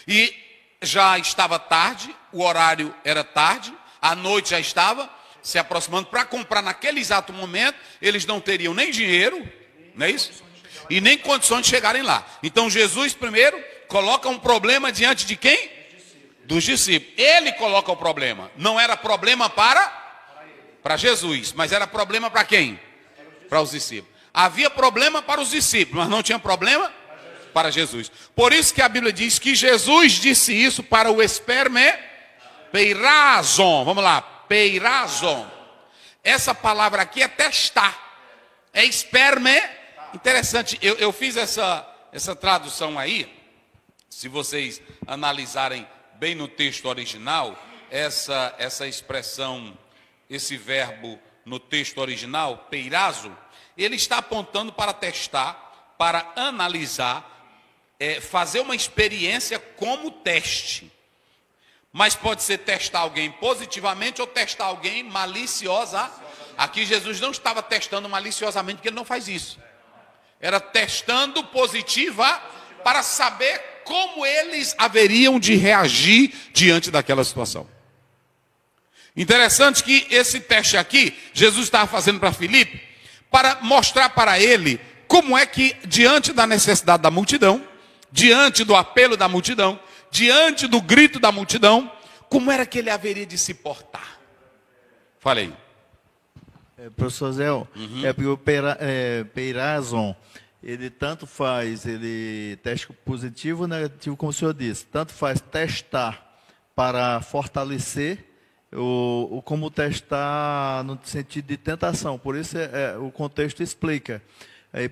E já estava tarde, o horário era tarde, a noite já estava se aproximando. Para comprar naquele exato momento, eles não teriam nem dinheiro, não é isso? E nem condições de chegarem lá. Então Jesus primeiro coloca um problema diante de quem? Dos discípulos. Ele coloca o problema. Não era problema para Jesus, mas era problema para quem? Para os discípulos. Havia problema para os discípulos, mas não tinha problema para Jesus. Por isso que a Bíblia diz que Jesus disse isso para o peirason. Vamos lá, peirason. Essa palavra aqui é testar. É esperme. Interessante, eu fiz essa tradução aí. Se vocês analisarem bem no texto original, essa expressão, esse verbo no texto original, peirazo, ele está apontando para testar, para analisar, fazer uma experiência como teste. Mas pode ser testar alguém positivamente ou testar alguém maliciosa. Aqui Jesus não estava testando maliciosamente, porque ele não faz isso. Era testando positiva para saber como eles haveriam de reagir diante daquela situação. Interessante que esse teste aqui, Jesus estava fazendo para Filipe, para mostrar para ele como é que, diante da necessidade da multidão, diante do apelo da multidão, diante do grito da multidão, como era que ele haveria de se portar? Falei. Professor Zé, porque o Peirazon, ele tanto faz teste positivo ou negativo, como o senhor disse, tanto faz testar para fortalecer, como testar no sentido de tentação. Por isso o contexto explica.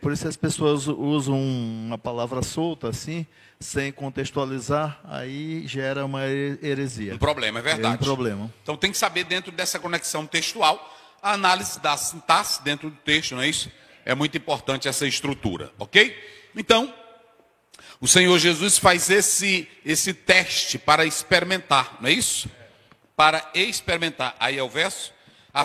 Por isso as pessoas usam uma palavra solta assim, sem contextualizar, aí gera uma heresia. Um problema, é verdade. Um problema. Então tem que saber, dentro dessa conexão textual, a análise da sintaxe dentro do texto, não é isso? É muito importante essa estrutura, ok? Então, o Senhor Jesus faz esse teste para experimentar, não é isso? Para experimentar. Aí é o verso?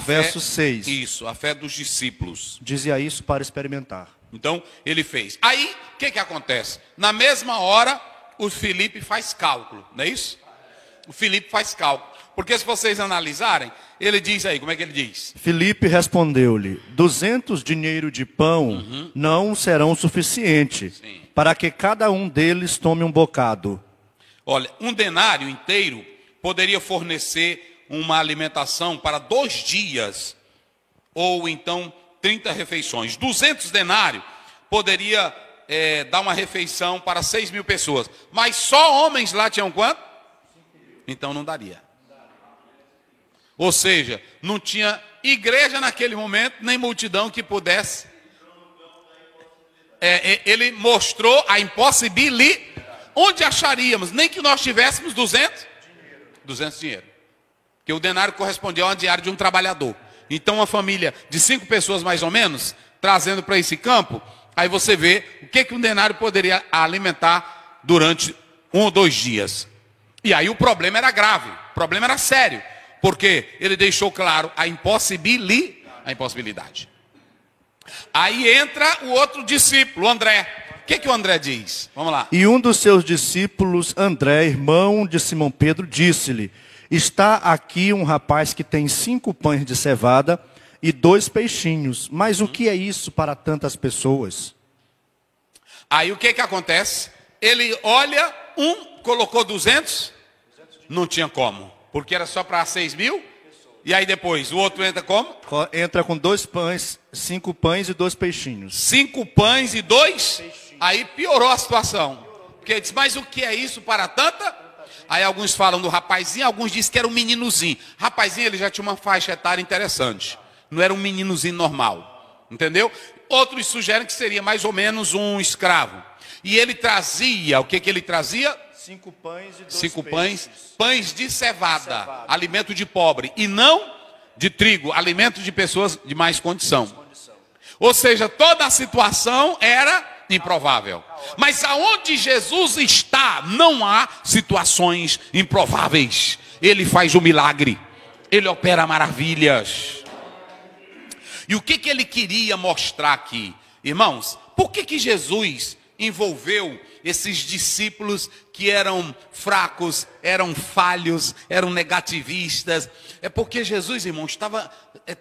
Verso 6. Isso, a fé dos discípulos. Dizia isso para experimentar. Então, ele fez. Aí, o que acontece? Na mesma hora, o Filipe faz cálculo, não é isso? O Filipe faz cálculo. Porque se vocês analisarem, ele diz aí, como é que ele diz? Filipe respondeu-lhe: 200 dinheiro de pão não serão suficiente para que cada um deles tome um bocado. Olha, um denário inteiro poderia fornecer uma alimentação para 2 dias, ou então 30 refeições. 200 denários poderia dar uma refeição para 6.000 pessoas. Mas só homens lá tinham quanto? Então não daria. Ou seja, não tinha igreja naquele momento, nem multidão que pudesse. Ele mostrou a impossibilidade. Onde acharíamos? Nem que nós tivéssemos 200 dinheiro. Porque o denário correspondia a uma diária de um trabalhador. Então uma família de 5 pessoas mais ou menos, trazendo para esse campo, aí você vê o que um denário poderia alimentar durante 1 ou 2 dias. E aí o problema era grave, o problema era sério. Porque ele deixou claro a impossibilidade. Aí entra o outro discípulo, o André. O que o André diz? Vamos lá. E um dos seus discípulos, André, irmão de Simão Pedro, disse-lhe: está aqui um rapaz que tem 5 pães de cevada e 2 peixinhos. Mas o que é isso para tantas pessoas? Aí o que acontece? Ele olha, colocou 200, não tinha como. Porque era só para 6.000. E aí depois, o outro entra como? Entra com 2 pães, 5 pães e 2 peixinhos. 5 pães e 2 peixinhos. Aí piorou a situação. Porque ele diz, mas o que é isso para tanta? Aí alguns falam do rapazinho, alguns dizem que era um meninozinho. Rapazinho, ele já tinha uma faixa etária interessante. Não era um meninozinho normal. Entendeu? Outros sugerem que seria mais ou menos um escravo. E ele trazia, o que ele trazia? 5 pães e 2 5 peixes. pães de cevada, alimento de pobre, e não de trigo, alimento de pessoas de mais condição. Ou seja, toda a situação era improvável. Mas aonde Jesus está, não há situações improváveis. Ele faz o milagre, ele opera maravilhas. E o que ele queria mostrar aqui? Irmãos, por que Jesus envolveu esses discípulos que eram fracos, eram falhos, eram negativistas? É porque Jesus, irmão, estava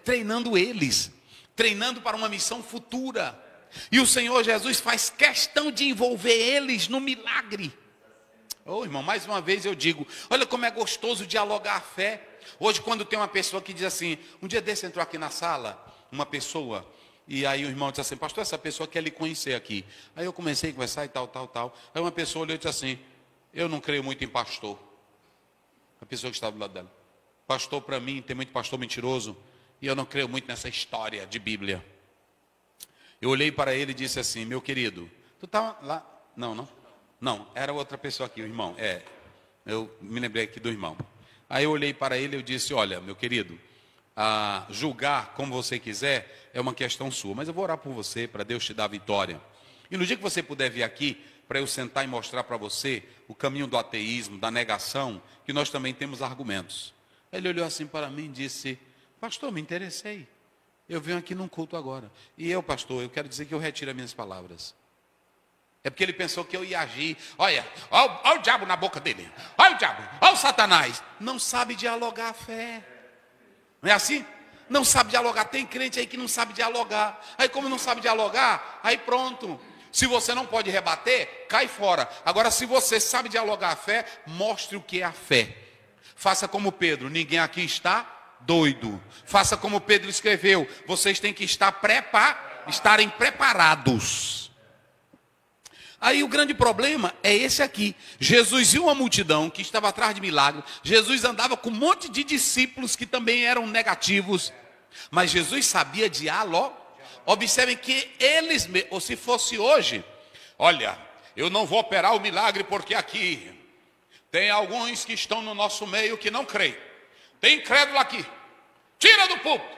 treinando eles, treinando para uma missão futura. E o Senhor Jesus faz questão de envolver eles no milagre. Irmão, mais uma vez eu digo, olha como é gostoso dialogar a fé. Hoje, quando tem uma pessoa que diz assim, um dia desse entrou aqui na sala, uma pessoa, e aí o irmão disse assim, pastor, essa pessoa quer lhe conhecer aqui. Aí eu comecei a conversar e tal. Aí uma pessoa olhou e disse assim, eu não creio muito em pastor. A pessoa que estava do lado dela. Pastor, para mim, tem muito pastor mentiroso, e eu não creio muito nessa história de Bíblia. Eu olhei para ele e disse assim, meu querido, tu estava lá? Não, era outra pessoa aqui, o irmão. Eu me lembrei aqui do irmão. Aí eu olhei para ele e eu disse, olha, meu querido, julgar como você quiser é uma questão sua, mas eu vou orar por você, para Deus te dar a vitória. E no dia que você puder vir aqui, para eu sentar e mostrar para você o caminho do ateísmo, da negação, que nós também temos argumentos. Ele olhou assim para mim e disse: pastor, me interessei. Eu venho aqui num culto agora. E eu, pastor, eu quero dizer que eu retiro as minhas palavras. É porque ele pensou que eu ia agir. Olha o diabo na boca dele. Olha o diabo, olha o Satanás. Não sabe dialogar a fé. Não é assim? Não sabe dialogar. Tem crente aí que não sabe dialogar. Aí como não sabe dialogar, aí pronto. Se você não pode rebater, cai fora. Agora, se você sabe dialogar a fé, mostre o que é a fé. Faça como Pedro. Ninguém aqui está doido. Faça como Pedro escreveu. Vocês têm que estarem preparados. Aí o grande problema é esse aqui. Jesus viu uma multidão que estava atrás de milagre. Jesus andava com um monte de discípulos que também eram negativos. Mas Jesus sabia dialogar. Observem que eles, ou se fosse hoje, olha, eu não vou operar o milagre porque aqui tem alguns que estão no nosso meio que não creem. Tem incrédulo aqui. Tira do púlpito.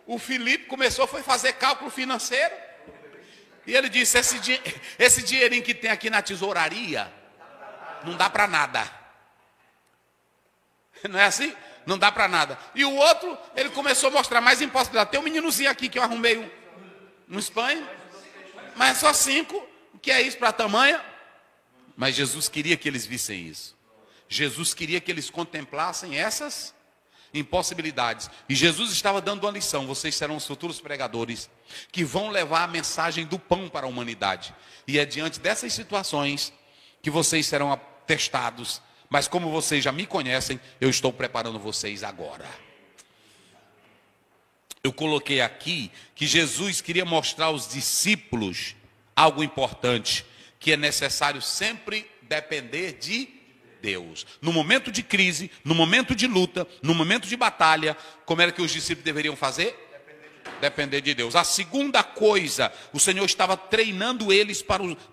O Filipe começou foi fazer cálculo financeiro. E ele disse: esse dinheirinho que tem aqui na tesouraria não dá para nada. Não é assim? Não dá para nada. E o outro, ele começou a mostrar mais impossibilidade. Tem um meninozinho aqui que eu arrumei um Espanha, mas só 5. O que é isso para a tamanha? Mas Jesus queria que eles vissem isso. Jesus queria que eles contemplassem essas impossibilidades. E Jesus estava dando uma lição: vocês serão os futuros pregadores que vão levar a mensagem do pão para a humanidade. E é diante dessas situações que vocês serão testados. Mas como vocês já me conhecem, eu estou preparando vocês agora. Eu coloquei aqui que Jesus queria mostrar aos discípulos algo importante, que é necessário sempre depender de Deus. No momento de crise, no momento de luta, no momento de batalha, como era que os discípulos deveriam fazer? Depender de Deus. A segunda coisa, o Senhor estava treinando eles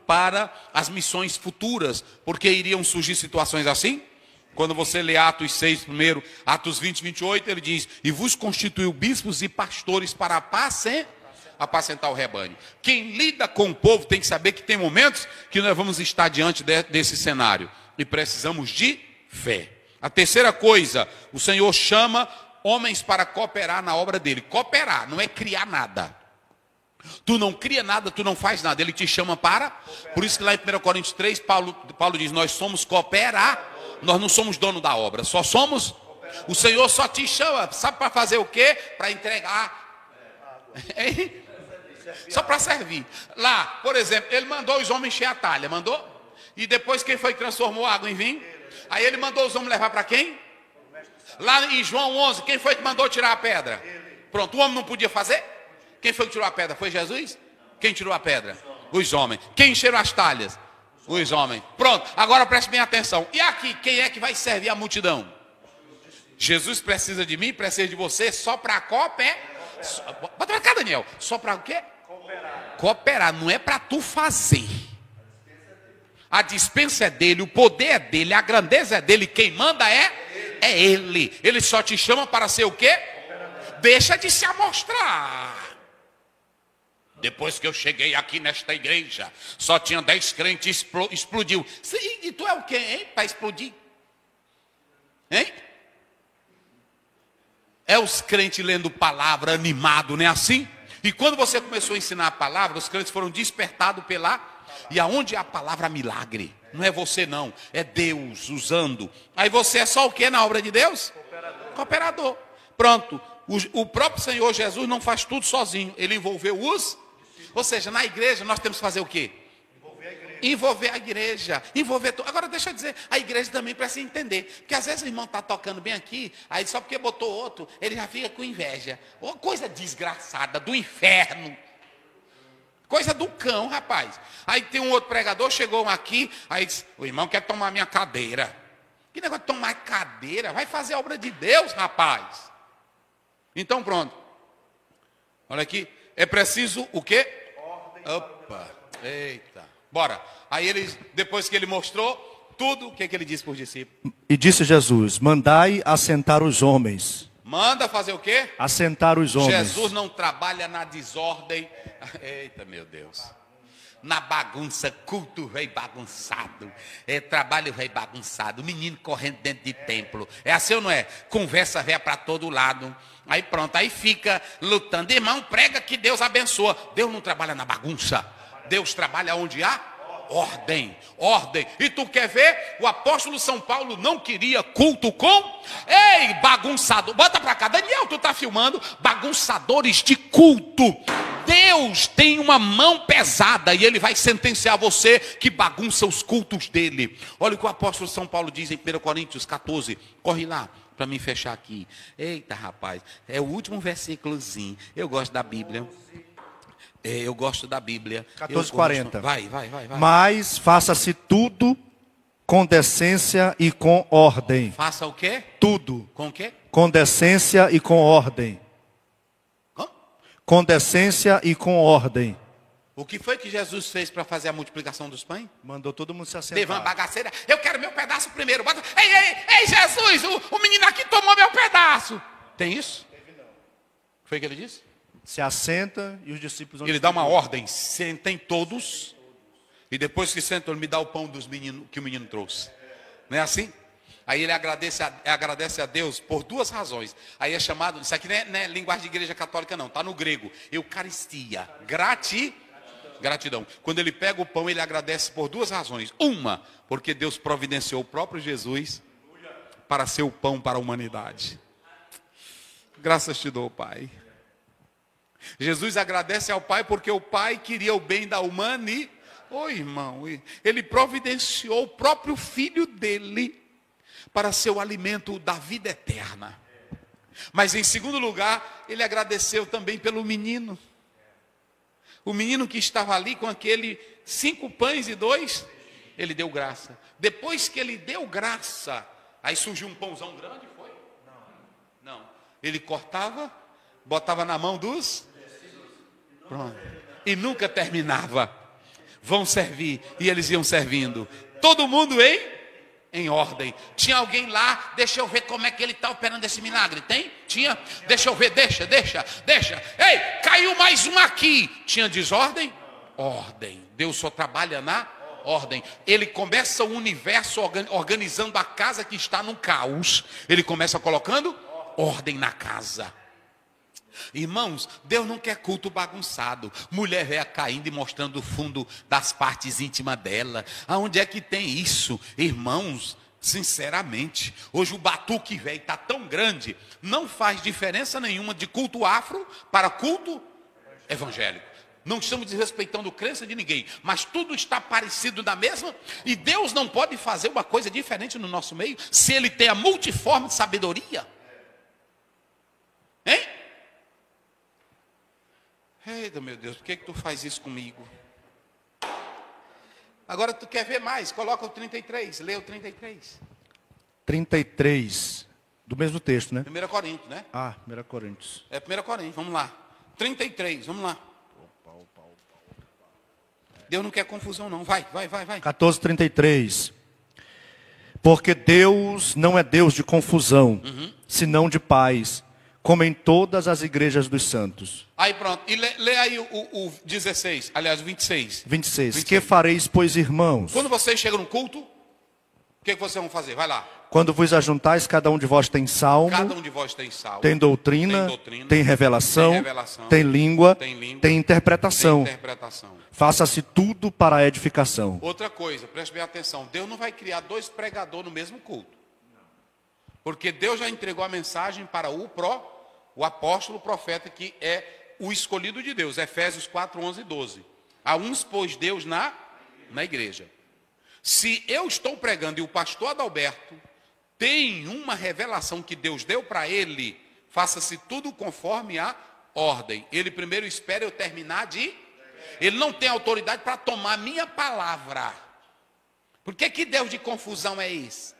para as missões futuras, porque iriam surgir situações assim. Quando você lê Atos 6 primeiro, Atos 20, 28, ele diz: e vos constituiu bispos e pastores para apacentar o rebanho. Quem lida com o povo tem que saber que tem momentos que nós vamos estar diante desse cenário. E precisamos de fé. A terceira coisa, o Senhor chama homens para cooperar na obra dele. Cooperar, não é criar nada. Tu não cria nada, tu não faz nada. Ele te chama para... Por isso que lá em 1 Coríntios 3, Paulo diz: nós somos cooperar, nós não somos dono da obra. Só somos... O Senhor só te chama, sabe para fazer o quê? Para entregar. Só para servir. Lá, por exemplo, ele mandou os homens encher a talha, mandou? E depois quem foi que transformou a água em vinho? Aí ele mandou os homens levar para quem? Lá em João 11, quem foi que mandou tirar a pedra? Pronto, o homem não podia fazer? Quem foi que tirou a pedra? Foi Jesus? Quem tirou a pedra? Os homens. Quem encheram as talhas? Os homens. Pronto, agora preste bem atenção. E aqui, quem é que vai servir a multidão? Jesus precisa de mim, precisa de você, só para cooperar. Bota pra cá, Daniel. Só para o quê? Cooperar, não é para tu fazer. A dispensa é dele, o poder é dele, a grandeza é dele, quem manda é ele. Ele só te chama para ser o quê? Deixa de se amostrar. Depois que eu cheguei aqui nesta igreja, só tinha 10 crentes, explodiu. E tu é o quê, hein, para explodir? Hein? É os crentes lendo palavra, animado, não é assim? E quando você começou a ensinar a palavra, os crentes foram despertados pela... E aonde é a palavra milagre? Não é você não, é Deus usando. Aí você é só o que na obra de Deus? Cooperador. Pronto, o próprio Senhor Jesus não faz tudo sozinho. Ele envolveu os... Ou seja, na igreja nós temos que fazer o quê? Envolver a igreja. Agora deixa eu dizer, a igreja também precisa entender. Porque às vezes o irmão está tocando bem aqui, aí só porque botou outro, ele já fica com inveja. Uma coisa desgraçada, do inferno. Coisa do cão, rapaz. Aí tem um outro pregador, chegou aqui, aí disse: o irmão quer tomar minha cadeira. Que negócio de tomar cadeira? Vai fazer a obra de Deus, rapaz. Então pronto. Olha aqui. É preciso o quê? Opa. Eita. Bora. Aí ele, depois que ele mostrou tudo, o que ele disse para os discípulos? E disse Jesus: mandai assentar os homens. Manda fazer o quê? Assentar os homens. Jesus não trabalha na desordem. Eita, meu Deus. Na bagunça, culto veio bagunçado. Trabalho veio bagunçado. Menino correndo dentro de templo. É assim ou não é? Conversa velha para todo lado. Aí pronto, aí fica lutando. Irmão, prega que Deus abençoa. Deus não trabalha na bagunça. Deus trabalha onde há ordem, ordem. E tu quer ver? O apóstolo São Paulo não queria culto com... Ei, bagunçador. Bota pra cá. Daniel, tu tá filmando? Bagunçadores de culto. Deus tem uma mão pesada e ele vai sentenciar você que bagunça os cultos dele. Olha o que o apóstolo São Paulo diz em 1 Coríntios 14. Corre lá para mim fechar aqui. Eita, rapaz. É o último versículozinho. Eu gosto da Bíblia. Eu gosto da Bíblia. 14:40. Vai. Mas faça-se tudo com decência e com ordem. Faça o quê? Tudo. Com o quê? Com decência e com ordem. Hã? Com decência e com ordem. O que foi que Jesus fez para fazer a multiplicação dos pães? Mandou todo mundo se Teve uma assentar. bagaceira. Eu quero meu pedaço primeiro. Bota... Ei, Jesus, o menino aqui tomou meu pedaço. Tem isso? Foi o que ele disse? Se assenta e os discípulos vão Ele dá uma ordem, sentem todos, e depois que sentam, ele me dá o pão dos meninos que o menino trouxe. Não é assim? Aí ele agradece a Deus por duas razões. Aí é chamado, isso aqui não é linguagem de igreja católica não, está no grego. Eucaristia, gratidão. Quando ele pega o pão, ele agradece por duas razões. Uma, porque Deus providenciou o próprio Jesus para ser o pão para a humanidade. Graças te dou, Pai. Jesus agradece ao Pai porque o Pai queria o bem da humanidade. Irmão, ele providenciou o próprio Filho dele para ser o alimento da vida eterna. Mas em segundo lugar, ele agradeceu também pelo menino. O menino que estava ali com aquele 5 pães e 2, ele deu graça. Depois que ele deu graça, aí surgiu um pãozão grande, foi? Não. Ele cortava, botava na mão dos... Pronto. E nunca terminava. Vão servir. E eles iam servindo. Todo mundo em ordem. Tinha alguém lá, deixa eu ver como é que ele está operando esse milagre. Tem? Tinha? Deixa eu ver, deixa. Ei, caiu mais um aqui. Tinha desordem? Ordem. Deus só trabalha na ordem. Ele começa o universo organizando a casa que está no caos. Ele começa colocando ordem na casa. Irmãos, Deus não quer culto bagunçado. Mulher velha caindo e mostrando o fundo das partes íntimas dela. Aonde é que tem isso? Irmãos, sinceramente, hoje o batuque velho está tão grande, não faz diferença nenhuma de culto afro para culto evangélico. Não estamos desrespeitando a crença de ninguém, mas tudo está parecido na mesma, e Deus não pode fazer uma coisa diferente no nosso meio, se Ele tem a multiforme sabedoria. Hein? Eita, meu Deus, por que tu faz isso comigo? Agora tu quer ver mais? Coloca o 33, lê o 33. 33, do mesmo texto, né? 1 Coríntios, né? 1 Coríntios. É 1 Coríntios, vamos lá. 33, vamos lá. Deus não quer confusão não, vai. 14:33. Porque Deus não é Deus de confusão, senão de paz, como em todas as igrejas dos santos. Aí pronto, e lê aí o 16, aliás o 26. 26. Que fareis, pois, irmãos? Quando vocês chegam no culto, o que vocês vão fazer? Vai lá. Quando vos ajuntais, cada um de vós tem salmo, Cada um de vós tem salmo, tem doutrina, tem revelação, tem língua, tem interpretação. Faça-se tudo para a edificação. Outra coisa, preste bem atenção. Deus não vai criar 2 pregadores no mesmo culto. Porque Deus já entregou a mensagem para o apóstolo, o profeta, que é o escolhido de Deus. Efésios 4, 11 e 12. A uns pôs Deus na igreja. Se eu estou pregando e o pastor Adalberto tem uma revelação que Deus deu para ele, faça-se tudo conforme a ordem. Ele primeiro espera eu terminar de... Ele não tem autoridade para tomar minha palavra. Por que Deus de confusão é esse?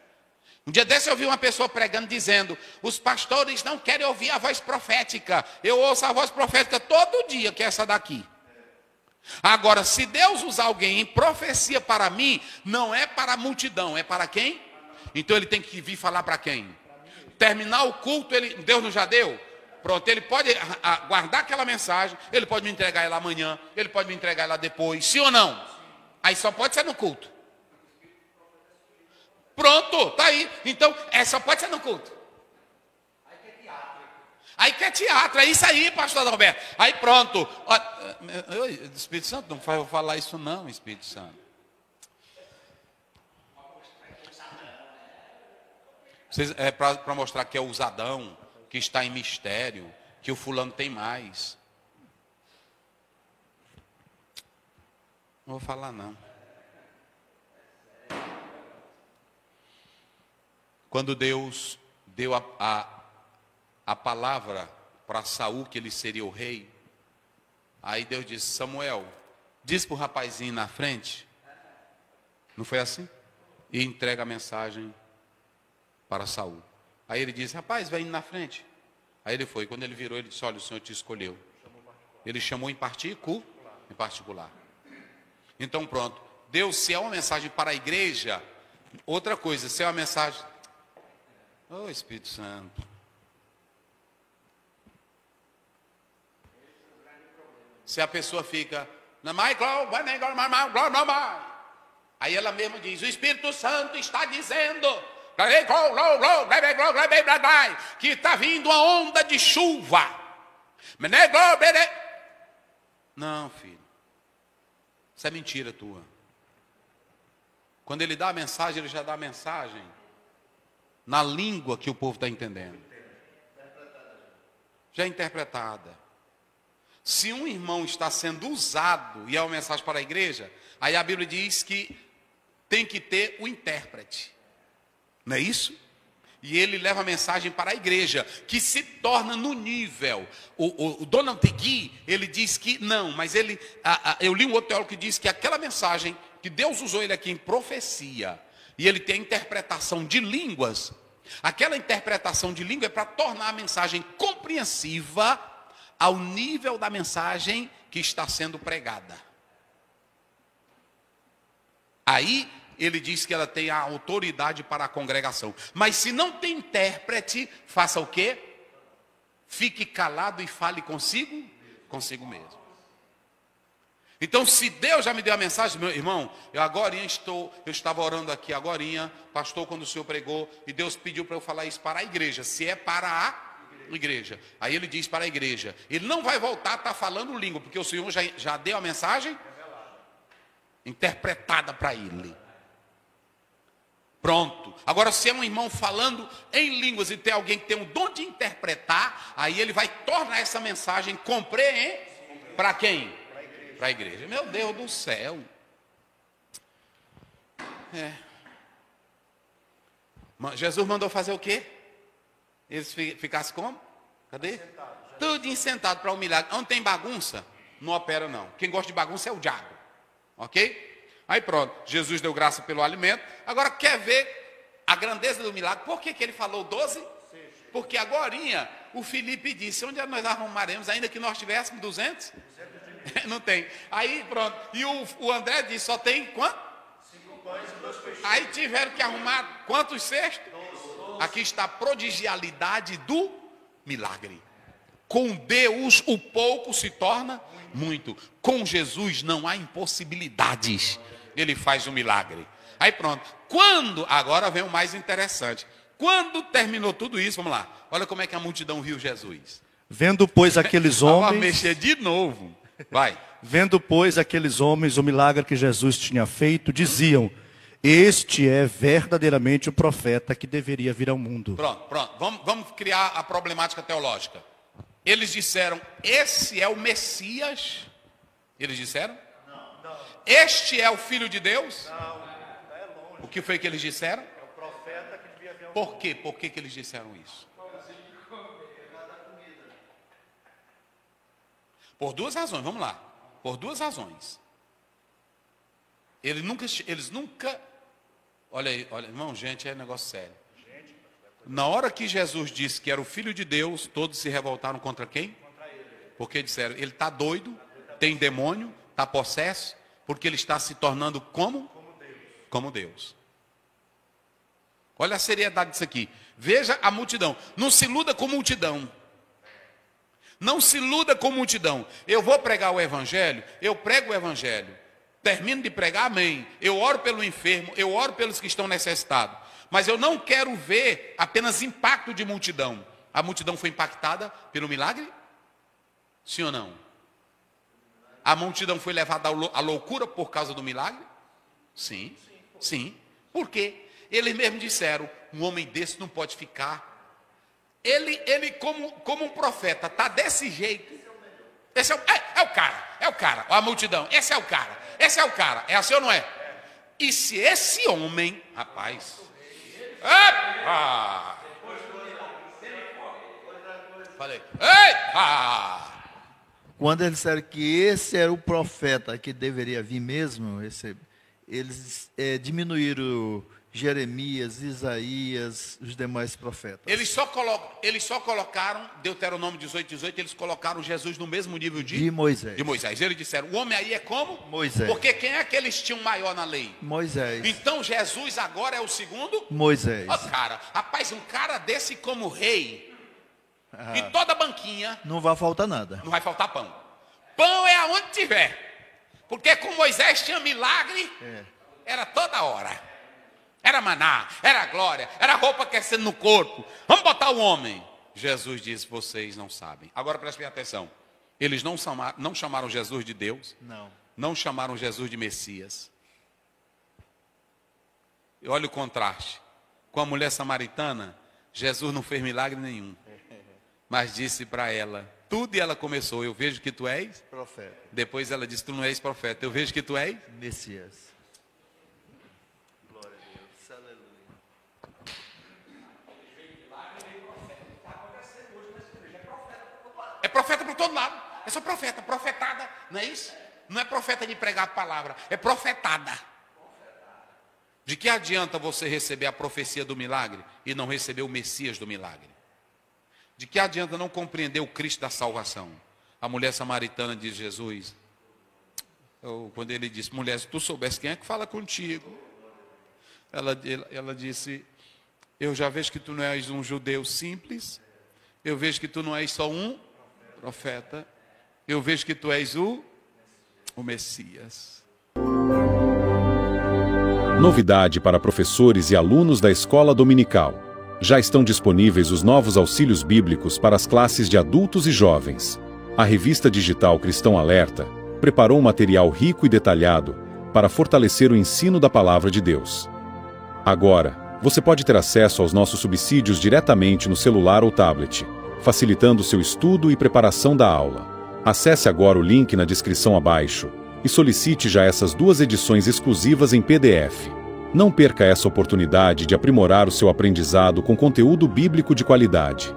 Um dia desse eu vi uma pessoa pregando dizendo: os pastores não querem ouvir a voz profética. Eu ouço a voz profética todo dia, que é essa daqui. Agora, se Deus usar alguém em profecia para mim, não é para a multidão, é para quem? Então ele tem que vir falar para quem? terminar o culto, Deus não já deu? Pronto, ele pode guardar aquela mensagem, ele pode me entregar ela amanhã, ele pode me entregar ela depois, sim ou não? Aí só pode ser no culto. Pronto, tá aí. Então, só pode ser no culto. Aí que é teatro, é isso aí, pastor Adalberto. Aí pronto. Espírito Santo, não vai falar isso não, Espírito Santo. É para mostrar que é ousadão, que está em mistério, que o fulano tem mais. Não vou falar não. Quando Deus deu a palavra para Saul que ele seria o rei, aí Deus disse: Samuel, diz para o rapazinho na frente. Não foi assim? E entrega a mensagem para Saul. Aí ele disse: rapaz, vai indo na frente. Aí ele foi. Quando ele virou, ele disse: olha, o Senhor te escolheu. Ele chamou em particular. Então pronto. Deus, se é uma mensagem para a igreja, outra coisa, se é uma mensagem... Oh, Espírito Santo. Se a pessoa fica... Aí ela mesma diz: o Espírito Santo está dizendo... que está vindo uma onda de chuva. Não, filho. Isso é mentira tua. Quando ele dá a mensagem, ele já dá a mensagem na língua que o povo está entendendo. Já é interpretada. Se um irmão está sendo usado e é uma mensagem para a igreja, aí a Bíblia diz que tem que ter o intérprete. Não é isso? E ele leva a mensagem para a igreja, que se torna no nível. O Donald Tegui, ele diz que não, mas eu li um outro teólogo que diz que aquela mensagem, que Deus usou ele aqui em profecia, e ele tem a interpretação de línguas, aquela interpretação de língua é para tornar a mensagem compreensiva ao nível da mensagem que está sendo pregada. Aí ele diz que ela tem a autoridade para a congregação. Mas se não tem intérprete, faça o quê? Fique calado e fale consigo mesmo. Então, se Deus já me deu a mensagem, meu irmão, eu estava orando aqui agorinha, pastor, quando o senhor pregou, e Deus pediu para eu falar isso para a igreja, se é para a igreja. Aí ele diz para a igreja, ele não vai voltar a estar falando língua, porque o Senhor já deu a mensagem interpretada para ele. Pronto. Agora, se é um irmão falando em línguas e tem alguém que tem o dom de interpretar, aí ele vai tornar essa mensagem para quem? Para a igreja. Meu Deus do céu. Jesus mandou fazer o quê? Eles ficassem como? Cadê? Tudo sentado para um milagre. Onde tem bagunça, não opera não. Quem gosta de bagunça é o diabo. Ok? Aí pronto, Jesus deu graça pelo alimento. Agora quer ver a grandeza do milagre? Por que ele falou 12? Porque agorinha o Felipe disse: onde nós arrumaremos, ainda que nós tivéssemos 200? Não tem. Aí pronto, e o André disse: só tem quanto? 5 pães e 2 peixes. Aí tiveram que arrumar quantos cestos? 12. Aqui está a prodigialidade do milagre. Com Deus o pouco se torna muito. Com Jesus não há impossibilidades. Ele faz um milagre. Aí pronto. Agora vem o mais interessante. Quando terminou tudo isso, vamos lá. Olha como é que a multidão viu Jesus. Vendo, pois, aqueles homens... Vai mexer de novo. Vai. Vendo, pois, aqueles homens o milagre que Jesus tinha feito, diziam: este é verdadeiramente o profeta que deveria vir ao mundo. Pronto. Vamos criar a problemática teológica. Eles disseram: esse é o Messias. Eles disseram? Não. Este é o Filho de Deus? Não, é longe. O que foi que eles disseram? É o profeta que devia vir ao mundo. Por quê? Por que eles disseram isso? Por 2 razões, vamos lá. Por 2 razões. Eles nunca... Olha aí, irmão, gente, é negócio sério. Na hora que Jesus disse que era o Filho de Deus, todos se revoltaram contra quem? Contra ele. Porque disseram: ele está doido, tem demônio, está possesso, porque ele está se tornando como? Como Deus. Olha a seriedade disso aqui. Veja a multidão. Não se iluda com multidão. Não se iluda com multidão. Eu vou pregar o evangelho, eu prego o evangelho. Termino de pregar, amém. Eu oro pelo enfermo, eu oro pelos que estão necessitados. Mas eu não quero ver apenas impacto de multidão. A multidão foi impactada pelo milagre? Sim ou não? A multidão foi levada à loucura por causa do milagre? Sim, sim. Por quê? Eles mesmos disseram, um homem desse não pode ficar. Ele como um profeta, está desse jeito. Esse é o cara. A multidão, esse é o cara. É assim ou não é? E se esse homem, rapaz... Epa! Falei, epa! Quando eles disseram que esse era o profeta que deveria vir mesmo, eles diminuíram Jeremias, Isaías, os demais profetas. Eles só colocaram, Deuteronômio 18, eles colocaram Jesus no mesmo nível de Moisés. Eles disseram, o homem aí é como? Moisés. Porque quem é que eles tinham maior na lei? Moisés. Então Jesus agora é o segundo? Moisés. Rapaz, um cara desse como rei, e toda banquinha... Não vai faltar nada. Não vai faltar pão. Pão é aonde tiver. Porque com Moisés tinha milagre, era toda hora. Era maná, era glória, era roupa aquecendo no corpo. Vamos botar o homem. Jesus disse, vocês não sabem. Agora prestem atenção. Eles não chamaram Jesus de Deus. Não chamaram Jesus de Messias. E olha o contraste. Com a mulher samaritana, Jesus não fez milagre nenhum. Mas disse para ela, tudo, e ela começou, eu vejo que tu és profeta. Depois ela disse, tu não és profeta, eu vejo que tu és Messias. É profeta por todo lado. É só profeta, profetada, não é isso? Não é profeta de pregar a palavra, é profetada. De que adianta você receber a profecia do milagre e não receber o Messias do milagre? De que adianta não compreender o Cristo da salvação? A mulher samaritana diz, Jesus, quando ele disse, mulher, se tu soubesse quem é que fala contigo, ela disse, eu já vejo que tu não és um judeu simples, eu vejo que tu não és só um profeta, eu vejo que tu és o Messias. Novidade para professores e alunos da Escola Dominical. Já estão disponíveis os novos auxílios bíblicos para as classes de adultos e jovens. A revista digital Cristão Alerta preparou um material rico e detalhado para fortalecer o ensino da Palavra de Deus. Agora, você pode ter acesso aos nossos subsídios diretamente no celular ou tablet, facilitando seu estudo e preparação da aula. Acesse agora o link na descrição abaixo e solicite já essas 2 edições exclusivas em PDF. Não perca essa oportunidade de aprimorar o seu aprendizado com conteúdo bíblico de qualidade.